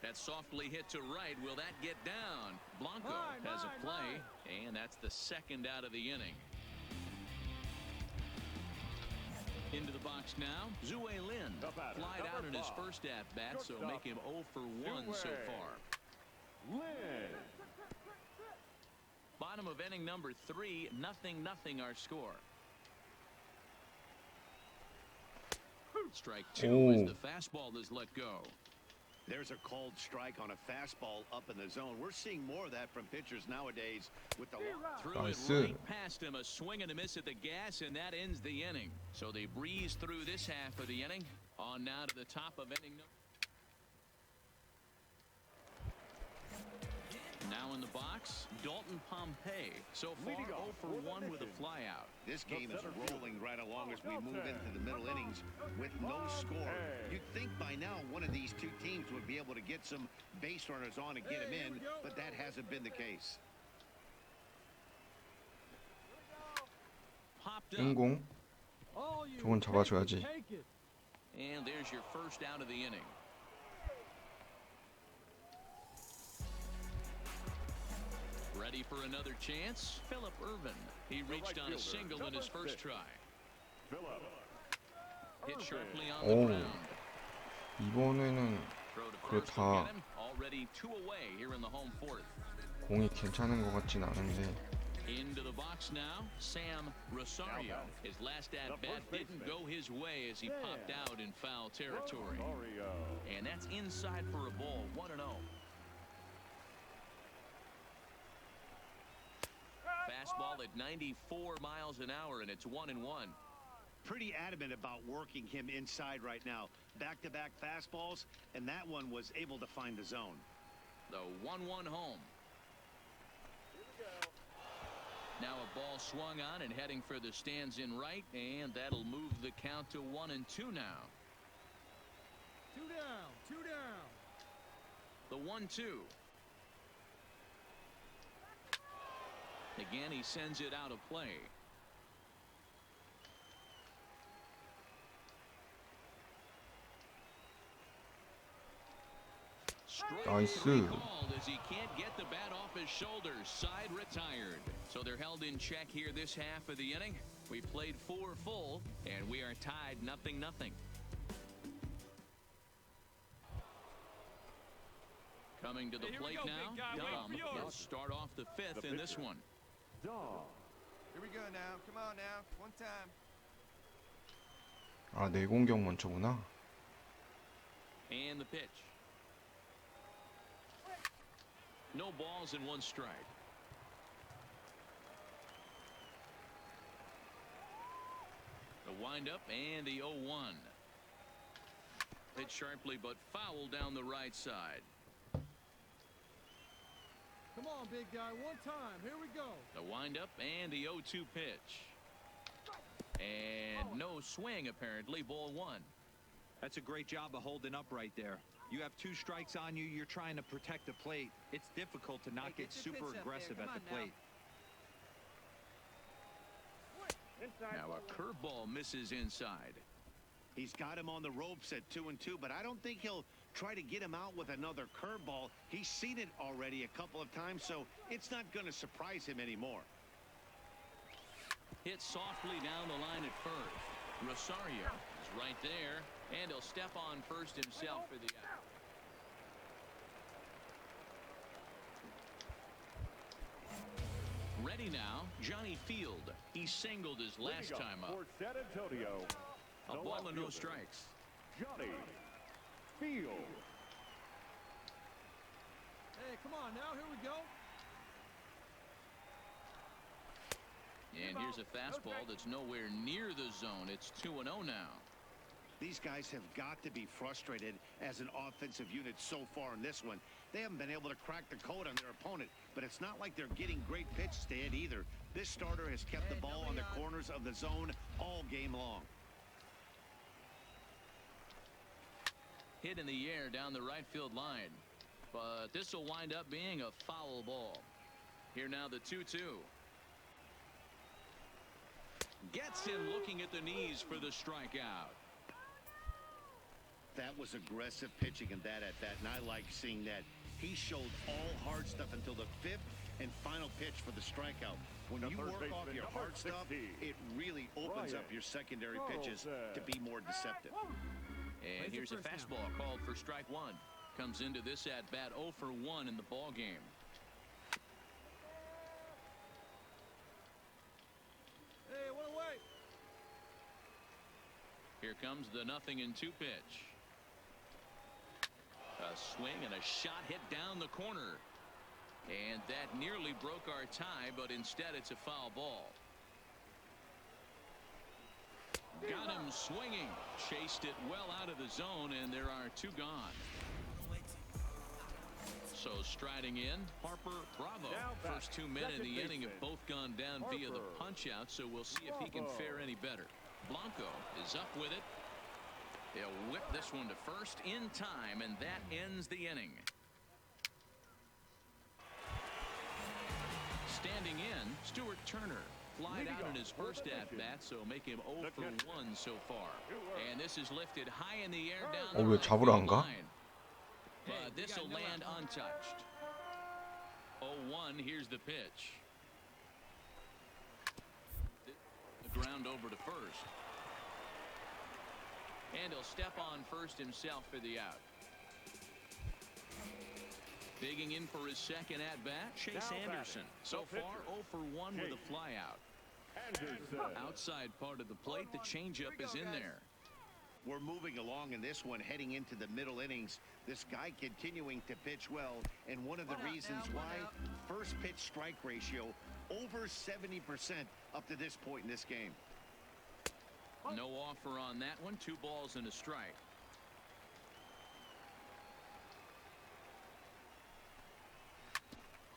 That's softly hit to right. Will that get down? Blanco has a play, and that's the second out of the inning. Into the box now, Zue Lin flied out in his first at-bat, so make him 0 for 1 so far. Bottom of inning number 3, 0-0 our score. Strike 2 as the fastball is let go. There's a called strike on a fastball up in the zone. We're seeing more of that from pitchers nowadays with the threw it right past him, a swing and a miss at the gas, and that ends the inning. So they breeze through this half of the inning. On now to the top of inning. Now in the box, Dalton Pompey. So far 0 for 1 with a flyout. This game is rolling right along as we move into the middle innings with no score. You'd think by now one of these two teams would be able to get some base runners on and get them in, but that hasn't been the case. Popped up. 인공. 저건 잡아줘야지. And there's your first out of the inning. Ready for another chance? Phillip Ervin. He reached on a single in his first try. Hit sharply on the ground. 이번에는 Throw to 그래 first will 다 get him. Already 2 away here in the home fourth. 공이 괜찮은 것 같진 않은데. Into the box now, Sam Rosario. His last at-bat didn't go his way as he popped out in foul territory. And that's inside for a ball, 1-0. Fastball at 94 miles an hour, and it's 1-1. Pretty adamant about working him inside right now. Back-to-back fastballs, and that one was able to find the zone. The 1-1 home. Now a ball swung on and heading for the stands in right, and that'll move the count to 1-2 now. 2 down, 2 down. The 1-2. Again, he sends it out of play. 나이스. Called as he can't get the bat off his shoulders. Side retired. So they're held in check here this half of the inning. We played 4 full, and we are tied 0-0. Coming to the plate now, Dom. He'll start off the 5th in this one. Here we go now. Come on now. One time. 아, 내공격 먼저구나. And the pitch. No balls and 1 strike. The windup and the 0-1. Hit sharply but foul down the right side. Come on, big guy. One time. Here we go. The windup and the 0-2 pitch. And no swing, apparently. Ball 1. That's a great job of holding up right there. You have 2 strikes on you. You're trying to protect the plate. It's difficult to not get super aggressive at the plate. Now a curveball misses inside. He's got him on the ropes at 2-2, but I don't think he'll try to get him out with another curveball. He's seen it already a couple of times, so it's not going to surprise him anymore. Hit softly down the line at first. Rosario is right there, and he'll step on first himself for the out. Ready now, Johnny Field. He singled his last time up. For San Antonio, A ball and no strikes. Johnny Field. Hey, come on now. Here we go. And here's a fastball that's nowhere near the zone. It's 2-0 now. These guys have got to be frustrated as an offensive unit so far in this one. They haven't been able to crack the code on their opponent, but it's not like they're getting great pitches to hit either. This starter has kept the ball on the corners of the zone all game long. Hit in the air down the right field line. but this will wind up being a foul ball. Here now the 2-2. Gets him looking at the knees for the strikeout. That was aggressive pitching in that at bat, and I like seeing that. He showed all hard stuff until the 5th and final pitch for the strikeout. When you work off your hard stuff, it really opens up your secondary pitches to be more deceptive. And here's a fastball called for strike one. Comes into this at bat 0 for 1 in the ball game. Hey, one away. Here comes the 0-2 pitch. A swing and a shot hit down the corner. And that nearly broke our tie, but instead it's a foul ball. Got him swinging. Chased it well out of the zone, and there are 2 gone. So striding in, Harper Bravo. First 2 men in the inning have both gone down via the punch-out, so we'll see if he can fare any better. Blanco is up with it. They'll whip this one to first in time, and that ends the inning. Standing in, Stuart Turner flied out in his first at-bat, so make him 0 for 1 so far. And this is lifted high in the air down the 왜 right 잡으러 안 field 가? line. But this will land untouched. 0-1, here's the pitch. The ground over to first. And he'll step on first himself for the out. Digging in for his second at-bat, Chase Anderson. So far, 0 for 1 with a flyout. Outside part of the plate, the changeup is in there. We're moving along in this one, heading into the middle innings. This guy continuing to pitch well, and one of the reasons why, first pitch strike ratio over 70% up to this point in this game. No offer on that one. 2 balls and a strike.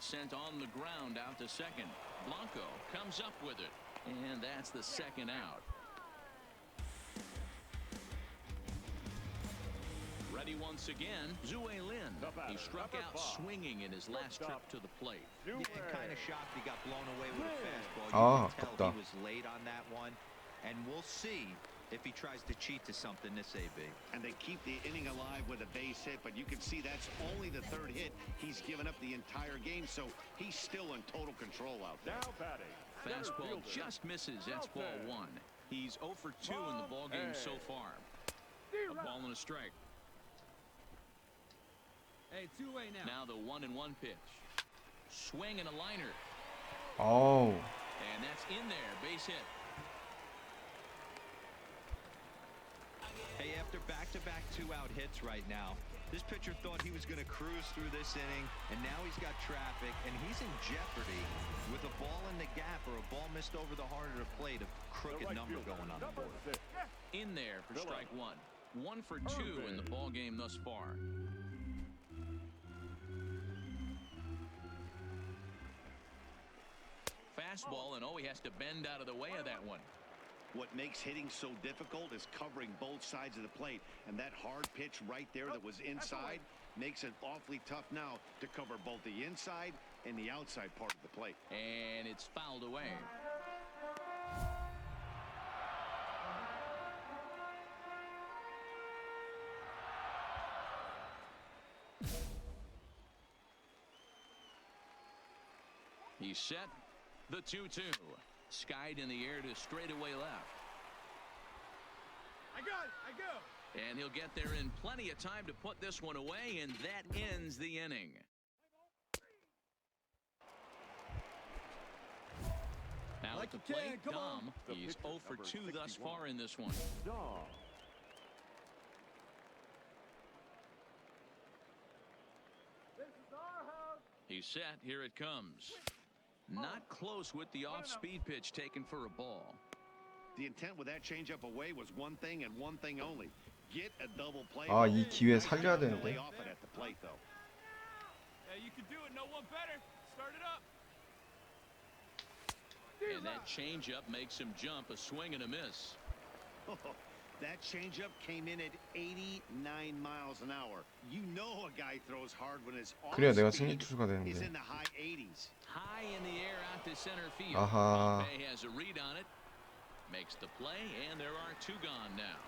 Sent on the ground out to second. Blanco comes up with it, and that's the second out. Ready once again, Zue Lin. He struck out swinging in his last trip to the plate. Yeah, kind of shocked he got blown away with a fastball. 아, You can 아깝다. tell he was late on that one, and we'll see if he tries to cheat to something this AB. And they keep the inning alive with a base hit, but you can see that's only the 3rd hit he's given up the entire game, so he's still in total control out there. Now batting. Fastball just misses. That's ball 1. He's 0 for 2 in the ball game so far. A ball and a strike. Hey, 2-way now. Now the 1-1 pitch. Swing and a liner. 아우. And that's in there. Base hit. Hey, after back-to-back 2-out hits right now, this pitcher thought he was going to cruise through this inning, and now he's got traffic, and he's in jeopardy with a ball in the gap or a ball missed over the heart of the plate. A crooked number going on the board. In there for strike 1. 1 for 2 in the ball game thus far. Fastball, and he has to bend out of the way of that one. What makes hitting so difficult is covering both sides of the plate, and that hard pitch right there that was inside makes it awfully tough now to cover both the inside and the outside part of the plate. And it's fouled away. He's set. The 2-2. Skied in the air to straightaway left. I got it. I go. And he'll get there in plenty of time to put this one away, and that ends the inning. Now at the plate, Dom. He's 0 for 2 thus far in this one. He's set. Here it comes. Not close with the off-speed pitch taken for a ball. The intent with that changeup away was one thing and one thing only. Get a double play. 아, 이 기회 살려야 Lay 되는데. off it at the plate, though. Hey, you can do it. No one better. Start it up. And that changeup makes him jump. A swing and a miss. That changeup came in at 89 miles an hour. You know a guy throws hard when his 그래야 내가 off-speed 승리 투수가 is 되는데. in the high 80s. High in the air out to center field. 아하. Pompey has a read on it. Makes the play, and there are two gone now.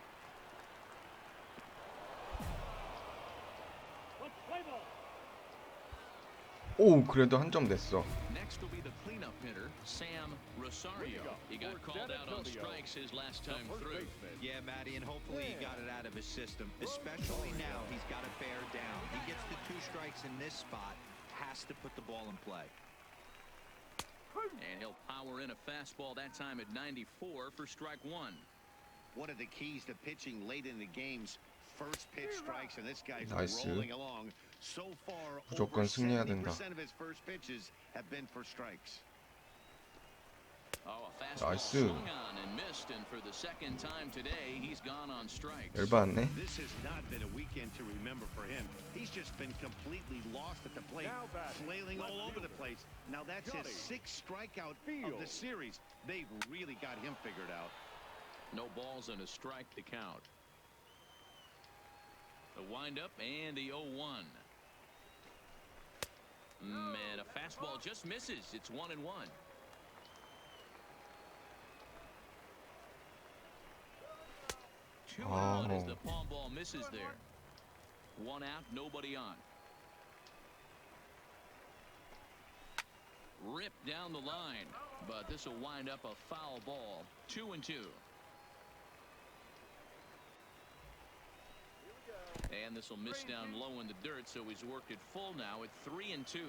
오, 그래도 한 점 냈어. Next will be the cleanup hitter, Sam Rosario. He got called out on strikes his last time through. Yeah, Matty, and hopefully he got it out of his system. Especially now, he's got to bear down. He gets the 2 strikes in this spot, has to put the ball in play. And he'll power in a fastball that time at 94 for strike 1. One of the keys to pitching late in the game's first pitch strikes, and this guy's 나이스. rolling along. So far, 무조건 over 승리해야 된다. 70% of his first pitches have been for strikes. Oh, a fastball 나이스. swung on and missed, and for the second time today, he's gone on strikes. 열받네. This has not been a weekend to remember for him. He's just been completely lost at the plate, flailing all over the place. Now that's his 6th strikeout of the series. They've really got him figured out. No balls and a strike to count. The windup and the 0-1. And a fastball just misses. It's 1-1. Two and one as the palm ball misses there. 1 out, nobody on. Ripped down the line, but this will wind up a foul ball. 2-2. And this will miss down low in the dirt, so he's worked it full now at 3-2.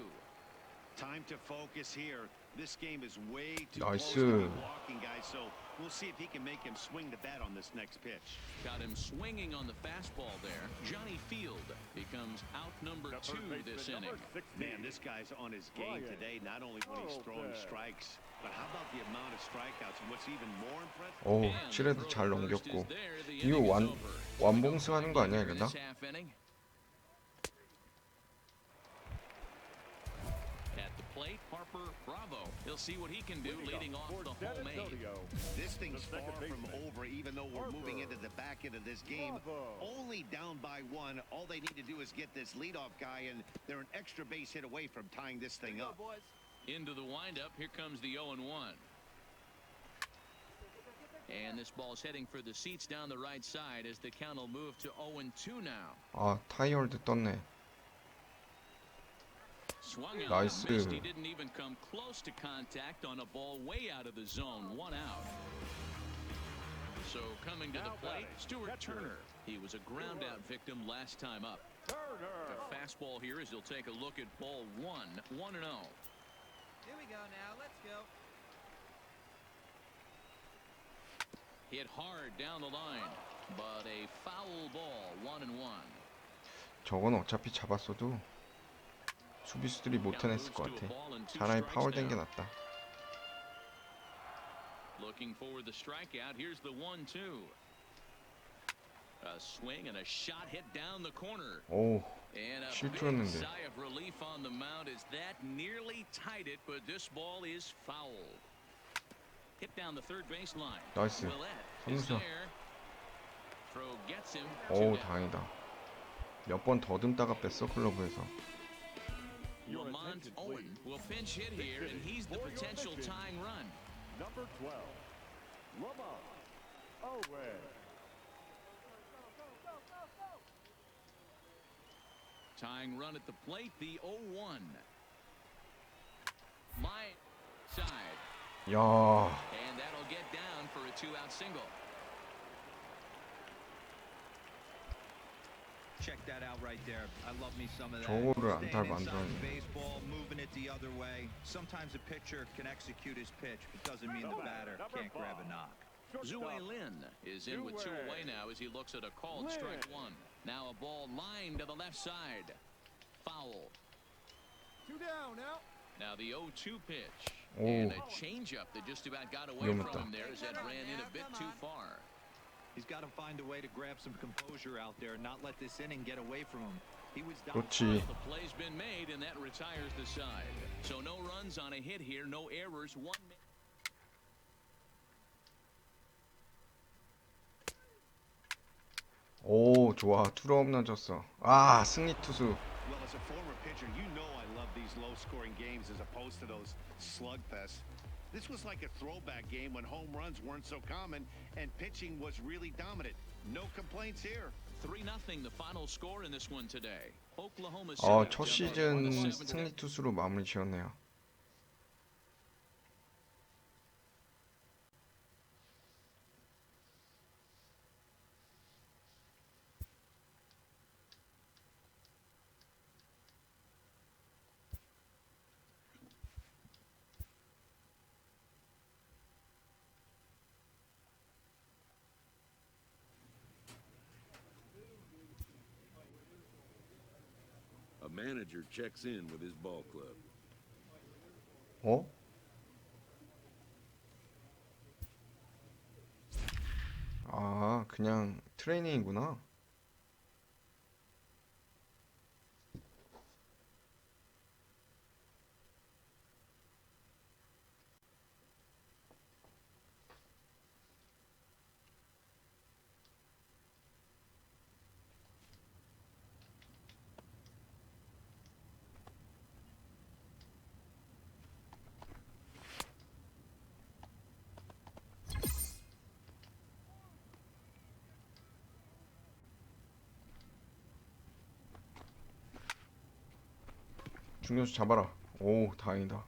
Time to focus here. This game is way too 나이스. close to be walking, guys, so we'll see if he can make him swing the bat on this next pitch. Got him swinging on the fastball there. Johnny Field becomes out number 2 this inning. Man, this guy's on his game today, not only when he's throwing strikes, but how about the amount of strikeouts? And what's even more impressive? 오, 7회도 잘 넘겼고. 이거 완봉승 하는 거 아니야, 이러나? At the plate, Harper Bravo. He'll see what he can do leading off the home eight. This thing's far from over, even though we're moving into the back end of this game. Only down by 1. All they need to do is get this leadoff guy, and they're an extra base hit away from tying this thing up. Into the windup, here comes the 0-1. And this ball's heading for the seats down the right side as the count will move to 0-2 now. 아, 타이어홀드 떴네. Swung out 나이스. and missed. He didn't even come close to contact on a ball way out of the zone. 1 out. So coming to the plate, Stuart Turner. He was a ground out victim last time up. The fastball here as he'll take a look at ball 1, 1-0. Here we go now. Let's go. Hit hard down the line, but a foul ball. 1-1. 저건 어차피 잡았어도 수비수들이 못 해냈을 것 같아. 차라리 파울된 게 낫다. Looking for the strikeout. Here's the 1-2. A swing and a shot hit down the corner. 오, And a big 실투였는데. sigh of relief on the mound as that nearly tied it, but this ball is foul. Hit down the third baseline. 나이스. Willett is 삼루수. there. Throw gets him. 오, 다행이다. 몇 번 더듬다가 뺐어, 클러브에서. Lamont Owen will pinch hit here, and he's the potential tying run. Number 12, Lamont Owen. Tying run at the plate, the 0-1. My side. 야, And that'll get down for a 2-out single. Check that out right there. I love me some of that. 저거를 Staying 안타를 inside the 만들었네. baseball, moving it the other way. Sometimes a pitcher can execute his pitch, but doesn't mean the batter can't grab a knock. Zue Lin is in with 2 away now as he looks at a called strike 1. Now a ball lined to the left side. Foul. 2 down now. Now the 0-2 pitch. 오, And a changeup that just about got away 위험했다. from him there as that ran in a bit too far. He's got to find a way to grab some composure out there and not let this inning get away from him. He was down. 그렇지. The play's been made, and that retires the side. So no runs on a hit here, no errors. 1 오, 좋아. 투러 홈런 쳤어. 아, 승리 투수. Well, as a former pitcher, you know I love these low-scoring games as opposed to those slugfests. This was like a throwback game when home runs weren't so common and pitching was really dominant. No complaints here. 3-0 the final score in this one today. Oklahoma 첫 City 시즌 승리 투수로 마무리 지었네요. A manager checks in with his ball club. 어? 아, 그냥 트레이닝이구나. 중견수 잡아라. 오, 다행이다.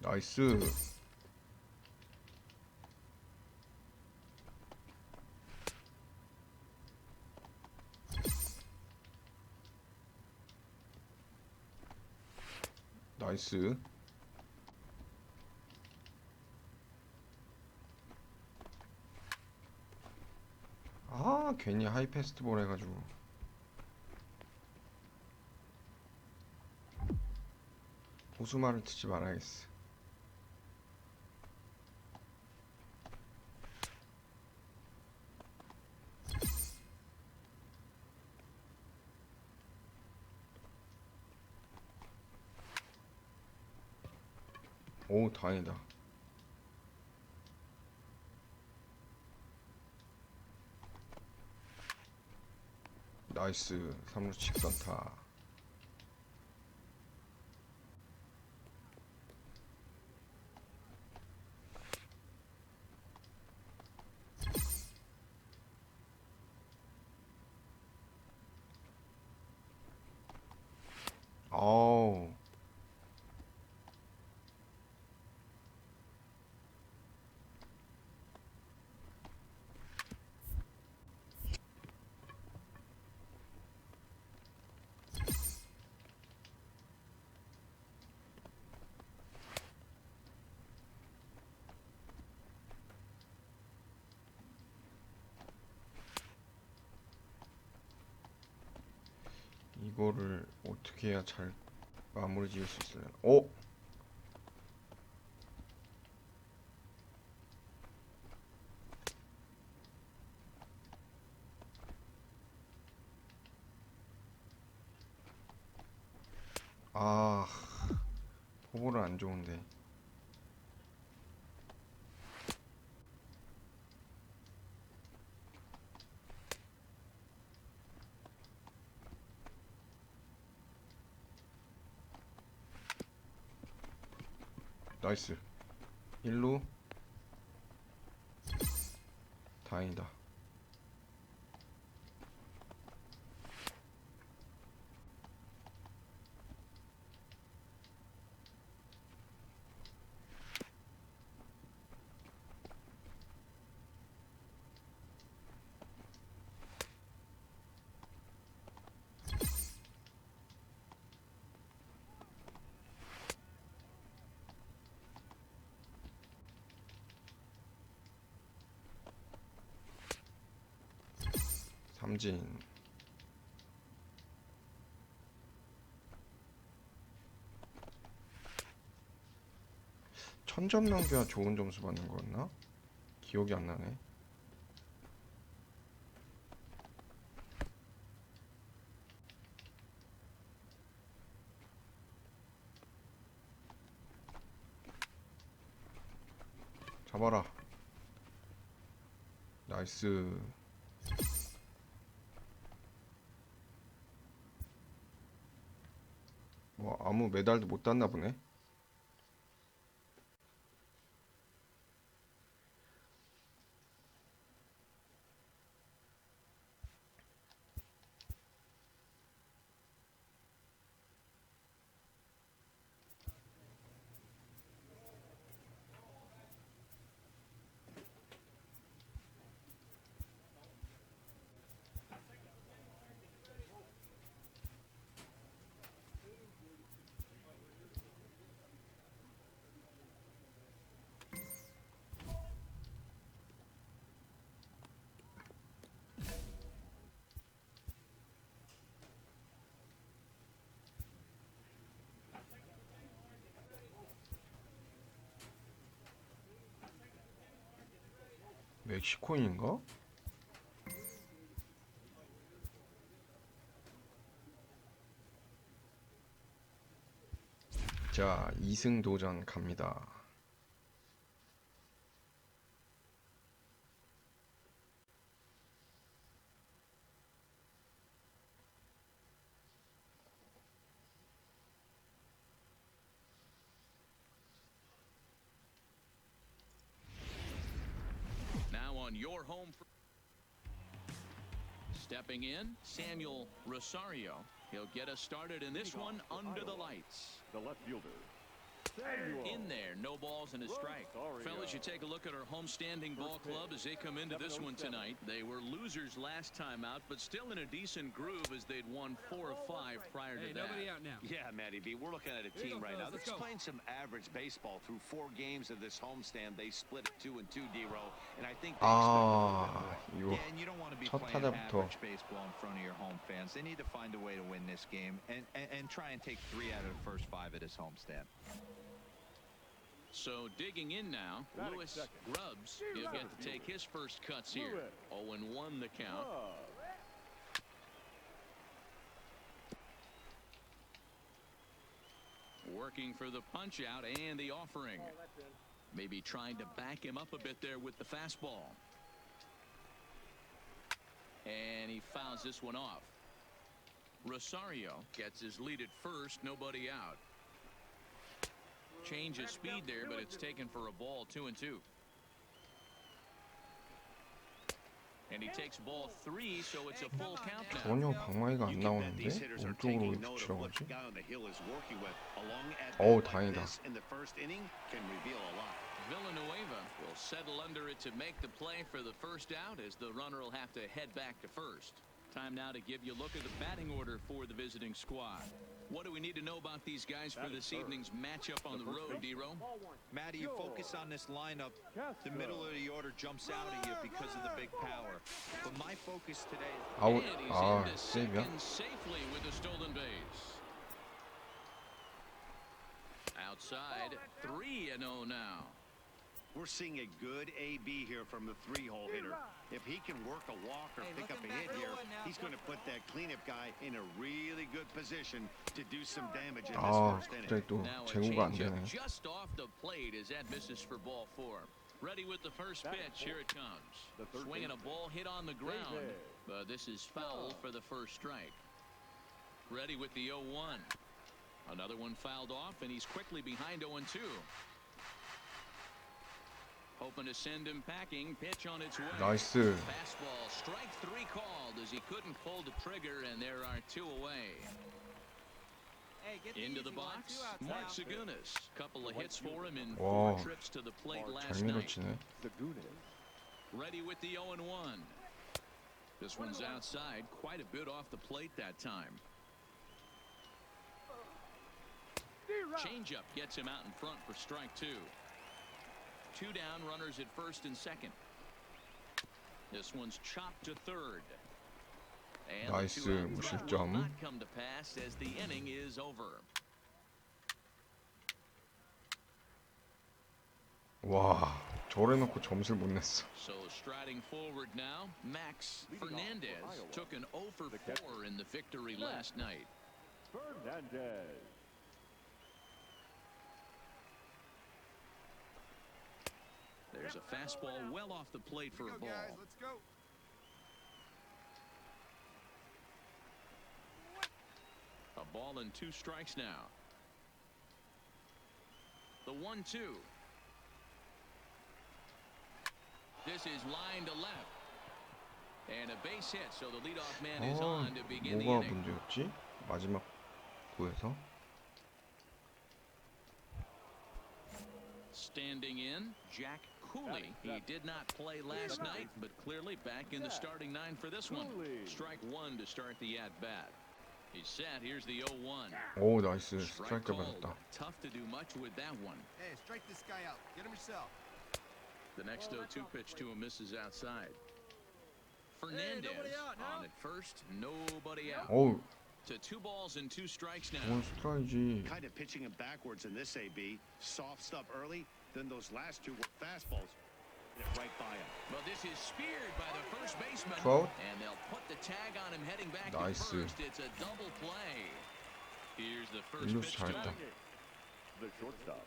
나이스. 나이스. 아, 괜히 하이패스트볼 해가지고. 호수말을 트지 말아야겠어. 오, 다행이다. 나이스. 3루 직선타. 어우. 이거를 어떻게 해야 잘 마무리 지을 수 있으려나? 오! 아, 포볼은 안 좋은데. 나이스. 1루. 다행이다. 삼진. 천점 넘겨야 좋은 점수 받는 거였나? 기억이 안 나네. 잡아라. 나이스. 뭐 아무 메달도 못 땄나 보네. 멕시코인가? 자, 2승 도전 갑니다. Now on your home. Stepping in, Samuel Rosario. He'll get us started in this one under the lights. The left fielder. In there, no balls and a strike. Fellas, you take a look at our homestanding ball club as they come into this one tonight. They were losers last time out, but still in a decent groove as they'd won 4 of 5 prior to that. Nobody out now. Yeah, Matty B, we're looking at a team right now that's playing some average baseball. Through 4 games of this homestand, they split it 2-2, D-Row, and I think they 이거 Yeah, and you don't want to be 첫 playing 타자부터 average baseball in front of your home fans. They need to find a way to win this game and try and take 3 out of the first 5 at his homestand. So digging in now, Lewis Grubbs. He'll get to take his first cuts here. 0-1 the count. Working for the punch out and the offering. Maybe trying to back him up a bit there with the fastball. And he fouls this one off. Rosario gets his lead at first, nobody out. Change of speed there, but it's taken for a ball. 2-2. And he takes ball 3, so it's a full count now. 전혀 방망이가 안 나오는데 오른쪽으로 왜 붙이라고 하지? 어우, 다행이다. Villanueva will settle under it to make the play for the first out as the runner will have to head back to first. Time now to give you a look at the batting order for the visiting squad. What do we need to know about these guys for this evening's matchup on the road, D-Row? Matty, you focus on this lineup. The middle of the order jumps out at you because of the big power. But my focus today is... 아웃. And he's 아, into 세이브야? second safely with the stolen base. Outside, 3-0 now. We're seeing a good AB here from the 3-hole hitter. If he can work a walk or pick up a hit here, he's going to put that cleanup guy in a really good position to do some damage in this 아, first inning. 갑자기 또 Now a 제구가 안 changeup 되네. just off the plate as that misses for ball 4. Ready with the first pitch. Here it comes. Swinging a ball hit on the ground, but this is foul for the first strike. Ready with the 0-1. Another one fouled off, and he's quickly behind 0-2. Hoping to send him packing. Pitch on its way. 나이스. Fastball, strike 3 called as he couldn't pull the trigger, and there are 2 away. Into the box, Mark Segunas. Couple of hits for him in 4 와, trips to the plate 잘 last night. 밀어치네. Ready with the 0-1. This one's outside, quite a bit off the plate that time. Changeup gets him out in front for strike 2. 2 down, runners at first and second. This one's chopped to third. And the 나이스, two-out run will 무실점. not come to pass as the inning is over. 와, 저래놓고 점수를 못 냈어. So striding forward now, Max Fernandez took an 0 for 4 in the victory last night. Fernandez. There's a fastball well off the plate for a Go, guys. ball. Let's go. A ball and 2 strikes now. The 1-2. This is line to left. And a base hit, so the leadoff man is on to begin the 뭐가 inning. 문제였지? 마지막 구에서. Standing in, Jack Cooley. He did not play last night, but clearly back in the starting 9 for this one. Strike 1 to start the at-bat. He's set. Here's the 0-1. 오, 나이스. Strike 스트라이크 called. 받았다. Tough to do much with that one. Hey, strike this guy out. Get him yourself. The next 0-2 pitch to him misses outside. Fernandez on at first. Nobody out. 어우, To 2 balls and 2 strikes now. 저건 스트라이지. Kind of pitching him backwards in this AB. Soft stuff early, then those last 2 were fastballs. Right by him. But this is speared by the first baseman. Trout. And they'll put the tag on him heading back Nice. to first. It's a double play. Here's the first 일루수 pitch to 잘했다. him. The shortstop.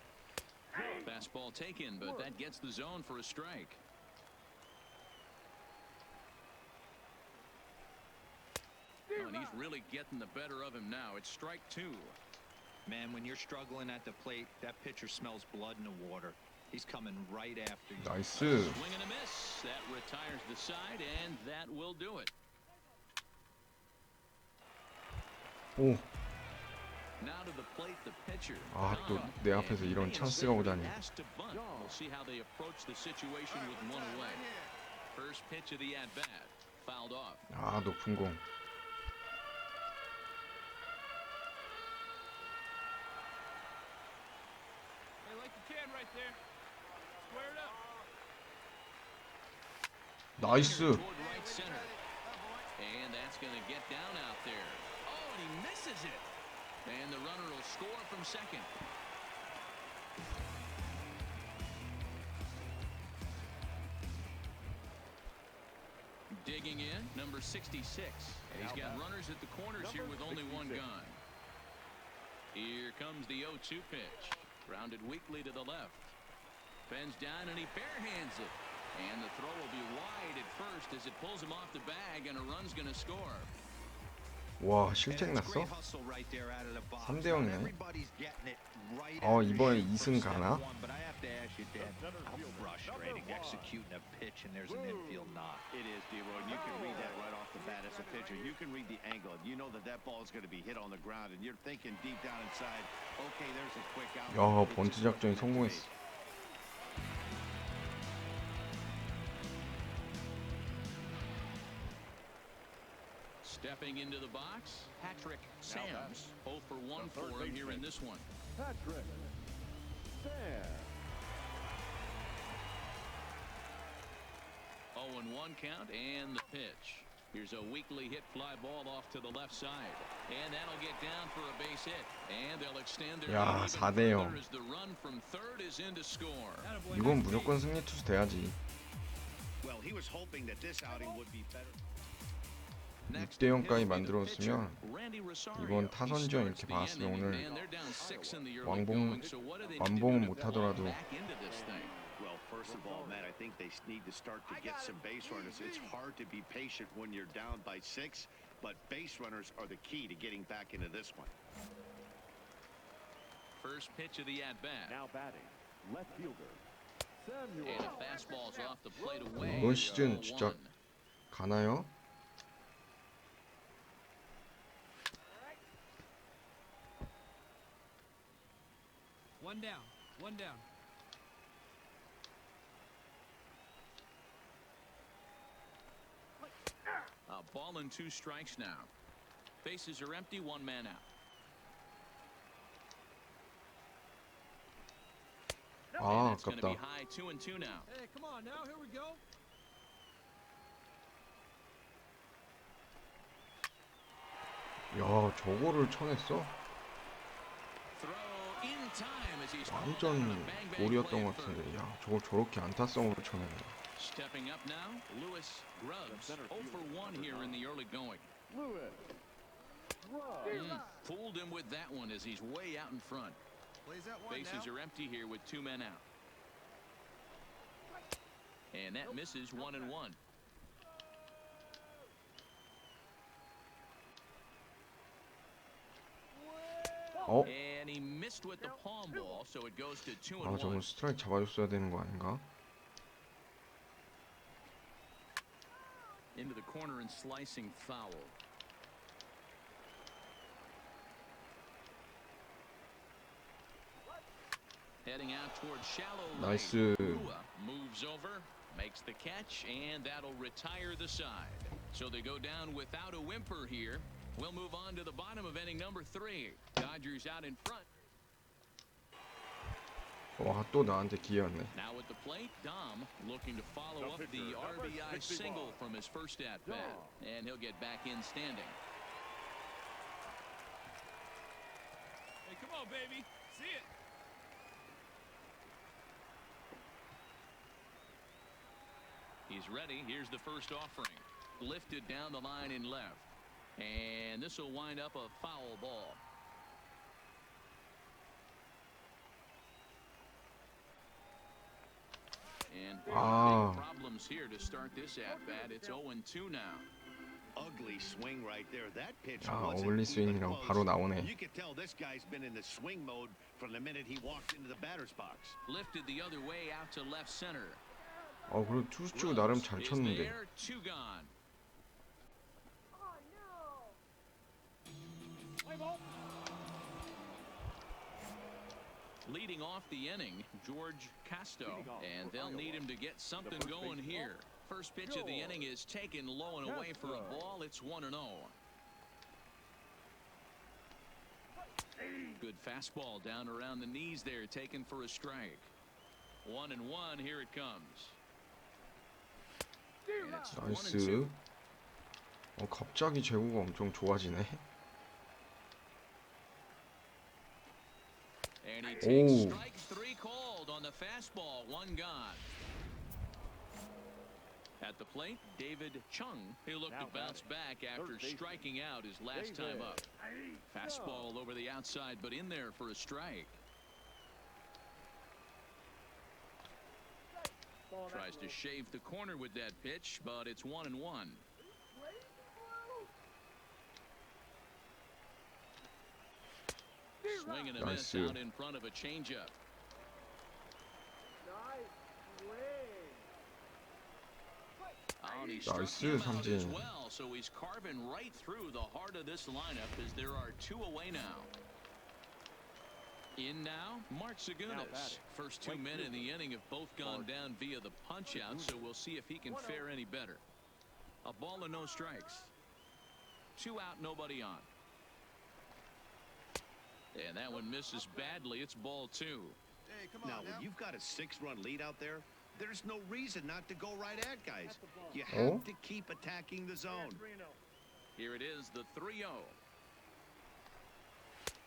Fastball taken, but that gets the zone for a strike. Oh, and he's really getting the better of him now. It's strike 2. Man, when you're struggling at the plate, that pitcher smells blood in the water. He's coming right after you. 나이스. Swing and a miss. That retires the side, and that will do it. 오, Now to the plate, the pitcher. 아, 또 내 앞에서 이런 찬스가 오다니. Asked to bunt. We'll see how they approach the situation with one away. First pitch of the at-bat. Fouled off. 아, 높은 공. Hey, like you can right there. Square it up. 나이스. Toward right center. And that's going to get down out there. Oh, and he misses it. And the runner will score from second. Digging in, number 66. And he's got runners at the corners here with only 1 gun. Here comes the 0-2 pitch. Grounded weakly to the left. Bends down and he barehands it. And the throw will be wide at first as it pulls him off the bag, and a run's going to score. 와, 실책 났어? 3대 0이네. 이번에 2승 가나? How frustrating executing a pitch and there's an infield knock. It is, D-Roy, and you can read that right off the bat as a pitcher. You can read the angle. You know that that ball is going to be hit on the ground, and you're thinking deep down inside, okay, there's a quick out. 야, 번트 작전이 성공했어. Stepping into the box, Patrick Sams. 0 for 1 for him here in this one. Patrick. Sam. 0-1 count and the pitch. Here's a weakly hit fly ball off to the left side. And that'll get down for a base hit. And they'll extend their 야, lead even 4대 0. further as the run from third is in to score. 이건 무조건 승리 투수 돼야지. Well, he was hoping that this outing would be better. 6대 0까지 만들었으면 이번 타선전 이렇게 봤으면 오늘 완봉은 못하더라도 Well, first of all, Matt, I think they need to start to get some base runners. It's hard to be patient when you're down by 6, but base runners are the key to getting back into this one. First pitch of the at-bat. Now batting. Left fielder. And Samuel. a fastball's off the plate away. 이번 시즌 진짜 가나요? One down. One down. A ball and 2 strikes now. Bases are empty, 1 man out. 아, It's going to be 아깝다. high 2-2 now. Hey, come on now. Here we go. 야, 저거를 쳐냈어? Throw in time as he's 완전 볼이었던 것 같은데, 야, 저걸 저렇게 안타성으로 쳐내네. Stepping up now, Lewis Grubbs 0 for 1 here in the early going. Lewis. Fooled him with that one as he's way out in front. Plays that one Bases now. are empty here with 2 men out. And that misses 1-1. 어? And he missed with the palm ball, so it goes to 아, 저건 2-1. 스트라이크 잡아줬어야 되는 거 아닌가? Into the corner and slicing foul. Heading out towards shallow right. 나이스. Rua moves over, makes the catch, and that'll retire the side. So they go down without a whimper here. We'll move on to the bottom of inning number 3. Dodgers out in front. 와, 또 나한테 기회였네. Now at the plate, Dom looking to follow up the RBI single from his first at bat, and he'll get back in standing. Hey, come on, baby. See it. He's ready. Here's the first offering. Lifted down the line in left. And this will wind up a foul ball. And big problems here to start this at bat. It's 0-2 now. Ugly swing right there. That pitch 야, wasn't 어글리 even 스윙이라고 close. 바로 나오네. You can tell this guy's been in the swing mode from the minute he walked into the batter's box. Lifted the other way out to left center. 그래도 투수 치고 나름 잘 Is 쳤는데. there, 2 gone. Leading off the inning, George Casto, and they'll need him to get something going here. First pitch of the inning is taken low and away for a ball. It's 1-0. Good fastball down around the knees there, taken for a strike. 1-1. Here it comes. And it's 1-2. 나이스. 갑자기 제구가 엄청 좋아지네. And he takes Oh. strike 3 called on the fastball. 1 gone. At the plate, David Chung. He'll look to bounce back after striking out his last time up. Fastball over the outside, but in there for a strike. Tries to shave the corner with that pitch, but it's 1-1. Swing and a miss Nice. out in front of a changeup. And he struck Nice, him out as 삼진. well, so he's carving right through the heart of this lineup as there are 2 away now. In now, Mark Segunas. First 2 men in the inning have both gone down via the punch-out, so we'll see if he can fare any better. A ball and no strikes. 2 out, nobody on. And that one misses badly. It's ball 2. Hey, come on Now, now. when you've got a 6-run lead out there, there's no reason not to go right at guys. You have to keep attacking the zone. Here it is, the 3-0.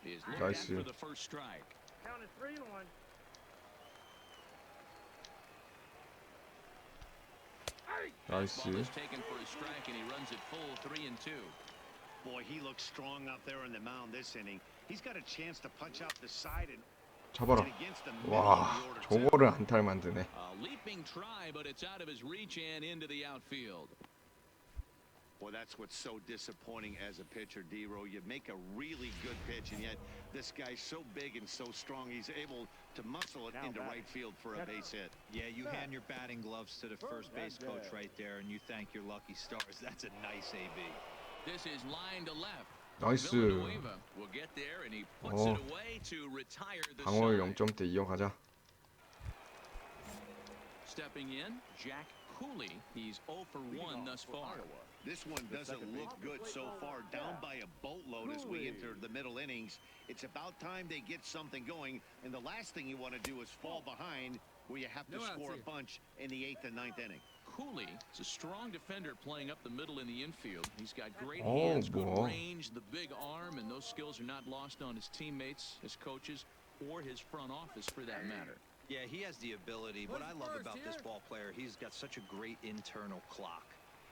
Is looked Nice. at for the first strike. Counted 3-1. 나이스. Ball is taken for a strike, and he runs it full 3-2. Boy, he looks strong out there on the mound this inning. He's got a chance to punch out the side and 잡아라. against the middle 와, of the order, too. 저거를 안타를 만드네. A leaping try, but it's out of his reach and into the outfield. Well, that's what's so disappointing as a pitcher, D-Row. You make a really good pitch, and yet this guy's so big and so strong, he's able to muscle it into right field for a base hit. Yeah, you hand your batting gloves to the first base coach right there, and you thank your lucky stars. That's a nice AB. This is line to left. 나이스. Villanueva will get there, and he puts it away to retire the 방어를 side. 0점대 이어가자. Stepping in, Jack Cooley. He's 0 for 1 thus far. This one doesn't look good so far, down by a boatload as we enter the middle innings. It's about time they get something going, and the last thing you want to do is fall behind where you have to score a bunch in the 8th and 9th inning. Cooley is a strong defender playing up the middle in the infield. He's got great Oh, hands, good boy. range, the big arm, and those skills are not lost on his teammates, his coaches, or his front office for that matter. Yeah, he has the ability. What I love about this ball player, he's got such a great internal clock.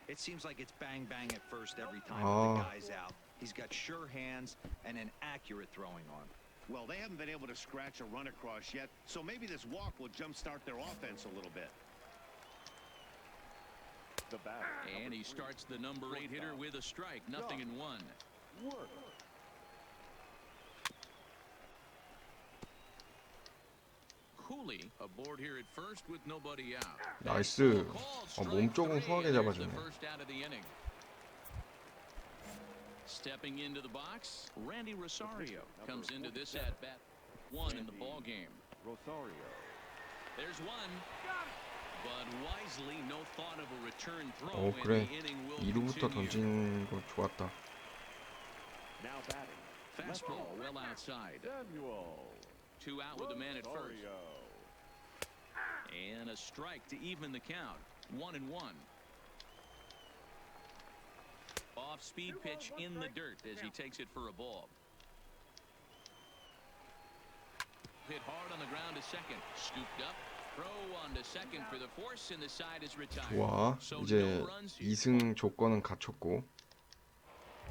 It seems like it's bang bang at first every time when the guy's out. He's got sure hands and an accurate throwing arm. Well, they haven't been able to scratch a run across yet, so maybe this walk will jumpstart their offense a little bit. The batter. And he starts the number 8 hitter with a strike, nothing in 1. Work. Cooley aboard here at first with nobody out. 나이스. Called 몸 조금 strike 후하게 three, and there's 잡아주네. the first out of the inning. Stepping into the box, Randy Rosario comes into this at bat. 1 in the ball game. Rosario. There's 1. But wisely, no thought of a return throw, 어, and 그래. the inning will 2루부터 continue. 던진 거 좋았다. Now batting. Fastball well outside. Samuel. 2 out with a man at first. Rosario. And a strike to even the count. 1-1. Off-speed pitch in the dirt as he takes it for a ball. Hit hard on the ground to second. Scooped up. Throw on to second for the force, and the side is retired. 좋아. So 이제 no runs here. 2승 조건은 갖췄고.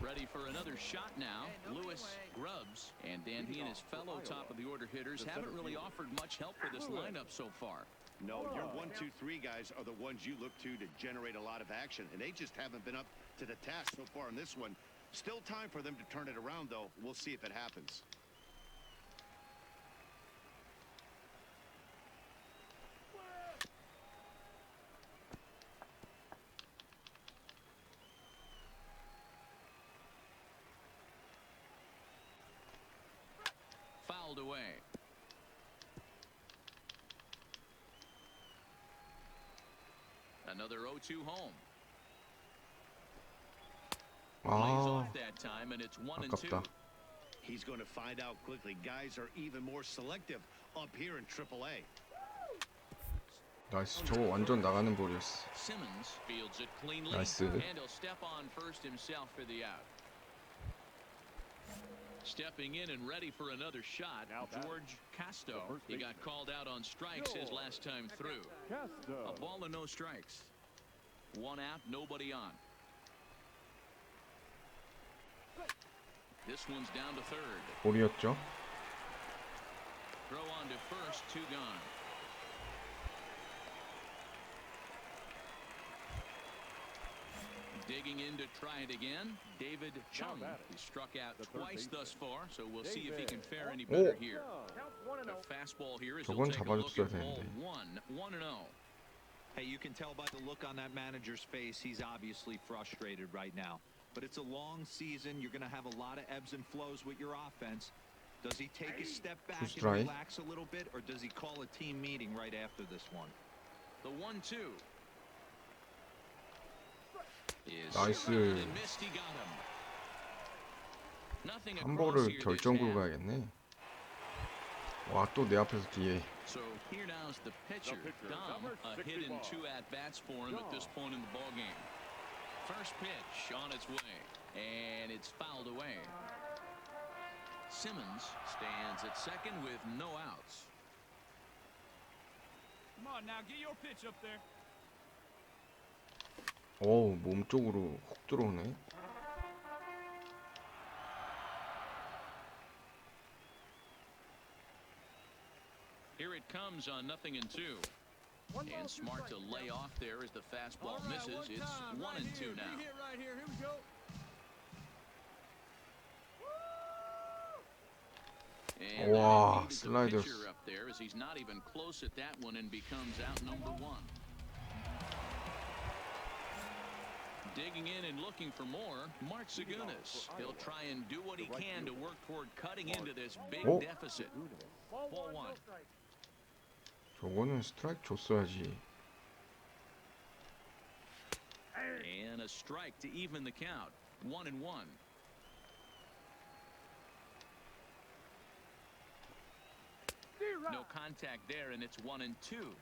Ready for another shot now. Lewis, Grubbs, and Dan he and his fellow top of the order hitters haven't really offered much help for this lineup so far. No, your 1, 2, 3 guys are the ones you look to generate a lot of action, and they just haven't been up to the task so far in this one. Still time for them to turn it around, though. We'll see if it happens. Fouled away. Another 0-2 home. Lays 아, off that time, and it's 1-2. 아깝다. He's going to find out quickly. Guys are even more selective up here in AAA. 나이스. 저거 완전 나가는 볼이었어. Simmons fields it cleanly, 나이스. and he'll step on first himself for the out. Stepping in and ready for another shot, George Casto. He got called out on strikes his last time through. Castro. A ball and no strikes. 1 out, nobody on. This one's down to third. 볼이었죠. Throw on to first, 2 gone. Digging in to try it again, David Chung. He struck out twice thus far, so we'll see if he can fare any better here. The fastball here is he'll 저건 take a look 잡아줬어야 at ball 되는데. 1-0. Hey, you can tell by the look on that manager's face, he's obviously frustrated right now. But it's a long season. You're going to have a lot of ebbs and flows with your offense. Does he take a step back and strike. relax a little bit, or does he call a team meeting right after this one? The 1-2. Is 나이스. and missed, he got him. Nothing 한 across 볼을 here this 결정구로 half. 가야겠네. 와, 또 내 앞에서 뒤에. So here now's the pitcher. Dom, a hit in 2 at-bats for him at this point in the ball game. First pitch on its way, and it's fouled away. Simmons stands at second with no outs. Come on now, get your pitch up there. 어우, 몸 쪽으로 훅 들어오네. Here it comes on 0-2. And smart to lay off there as the fastball misses. It's 1-2 now. Hit right here. Here we go. And Wow, that sliders. pitcher up there as he's not even close at that one and becomes out number 1. Digging in and looking for more, Mark Segunas. He'll try and do what he can to work toward cutting into this big Oh. deficit. Ball 1. 저거는 스트라이크 줬어야지. And a strike to even the count. 1-1. No contact there, and it's 1-2.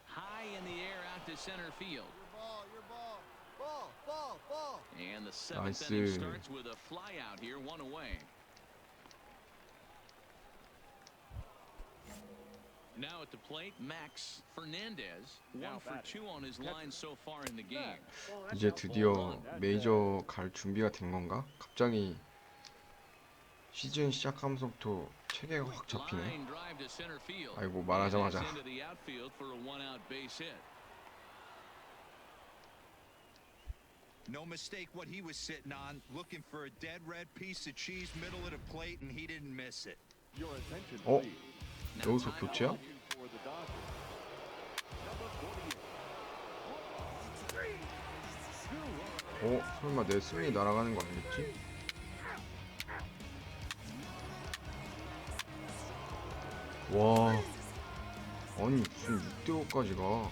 High in the air out to center field. Your ball. And the seventh Nice. inning starts with a fly out here, one away. Now at the plate, Max Fernandez, 1 for 2 on his line so far in the game. 이제 드디어 메이저 갈 준비가 된 건가? 갑자기 시즌 시작하면서부터 체계가 확 잡히네. Line drive to center field. 아이고, 말하자마자. And it's into the outfield for a one-out base hit. No mistake what he was sitting on, looking for a dead red piece of cheese middle of the plate, and he didn't miss it. Your attention, 어? please. 여기서 교체야? For the Dodgers. Number 48. 설마 내 승리 날아가는 거 아니겠지? 와, 아니 무슨 6대5까지 가.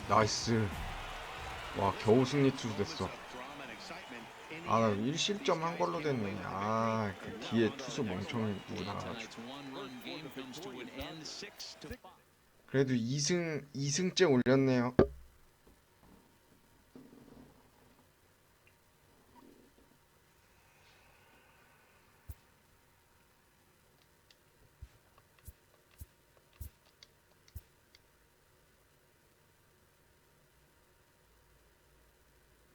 나이스. 와, 겨우 승리 투수 됐어. 아, 나 1실점 한 걸로 됐네. 아, 그 뒤에 투수 멍청이 누구 나와가지고. 그래도 2승째 올렸네요.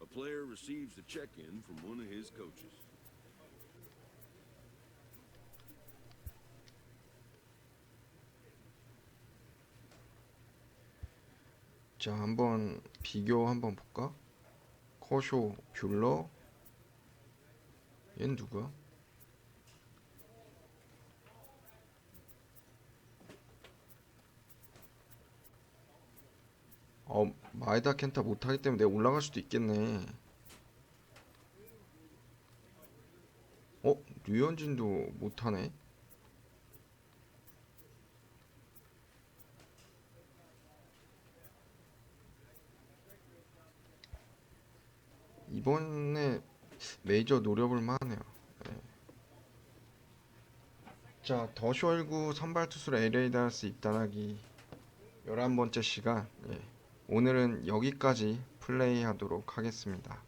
A player receives a check-in from one of his coaches. 자, 한번 비교 한번 볼까? 커쇼, 뷰러. 얘는 누구야? 마에다 켄타 못하기 때문에 내가 올라갈 수도 있겠네. 류현진도 못하네. 이번에 메이저 노려볼 만하네요. 네. 자, 더쇼19 선발투수로 LA 다저스 입단하기 11번째 시간. 예. 오늘은 여기까지 플레이하도록 하겠습니다.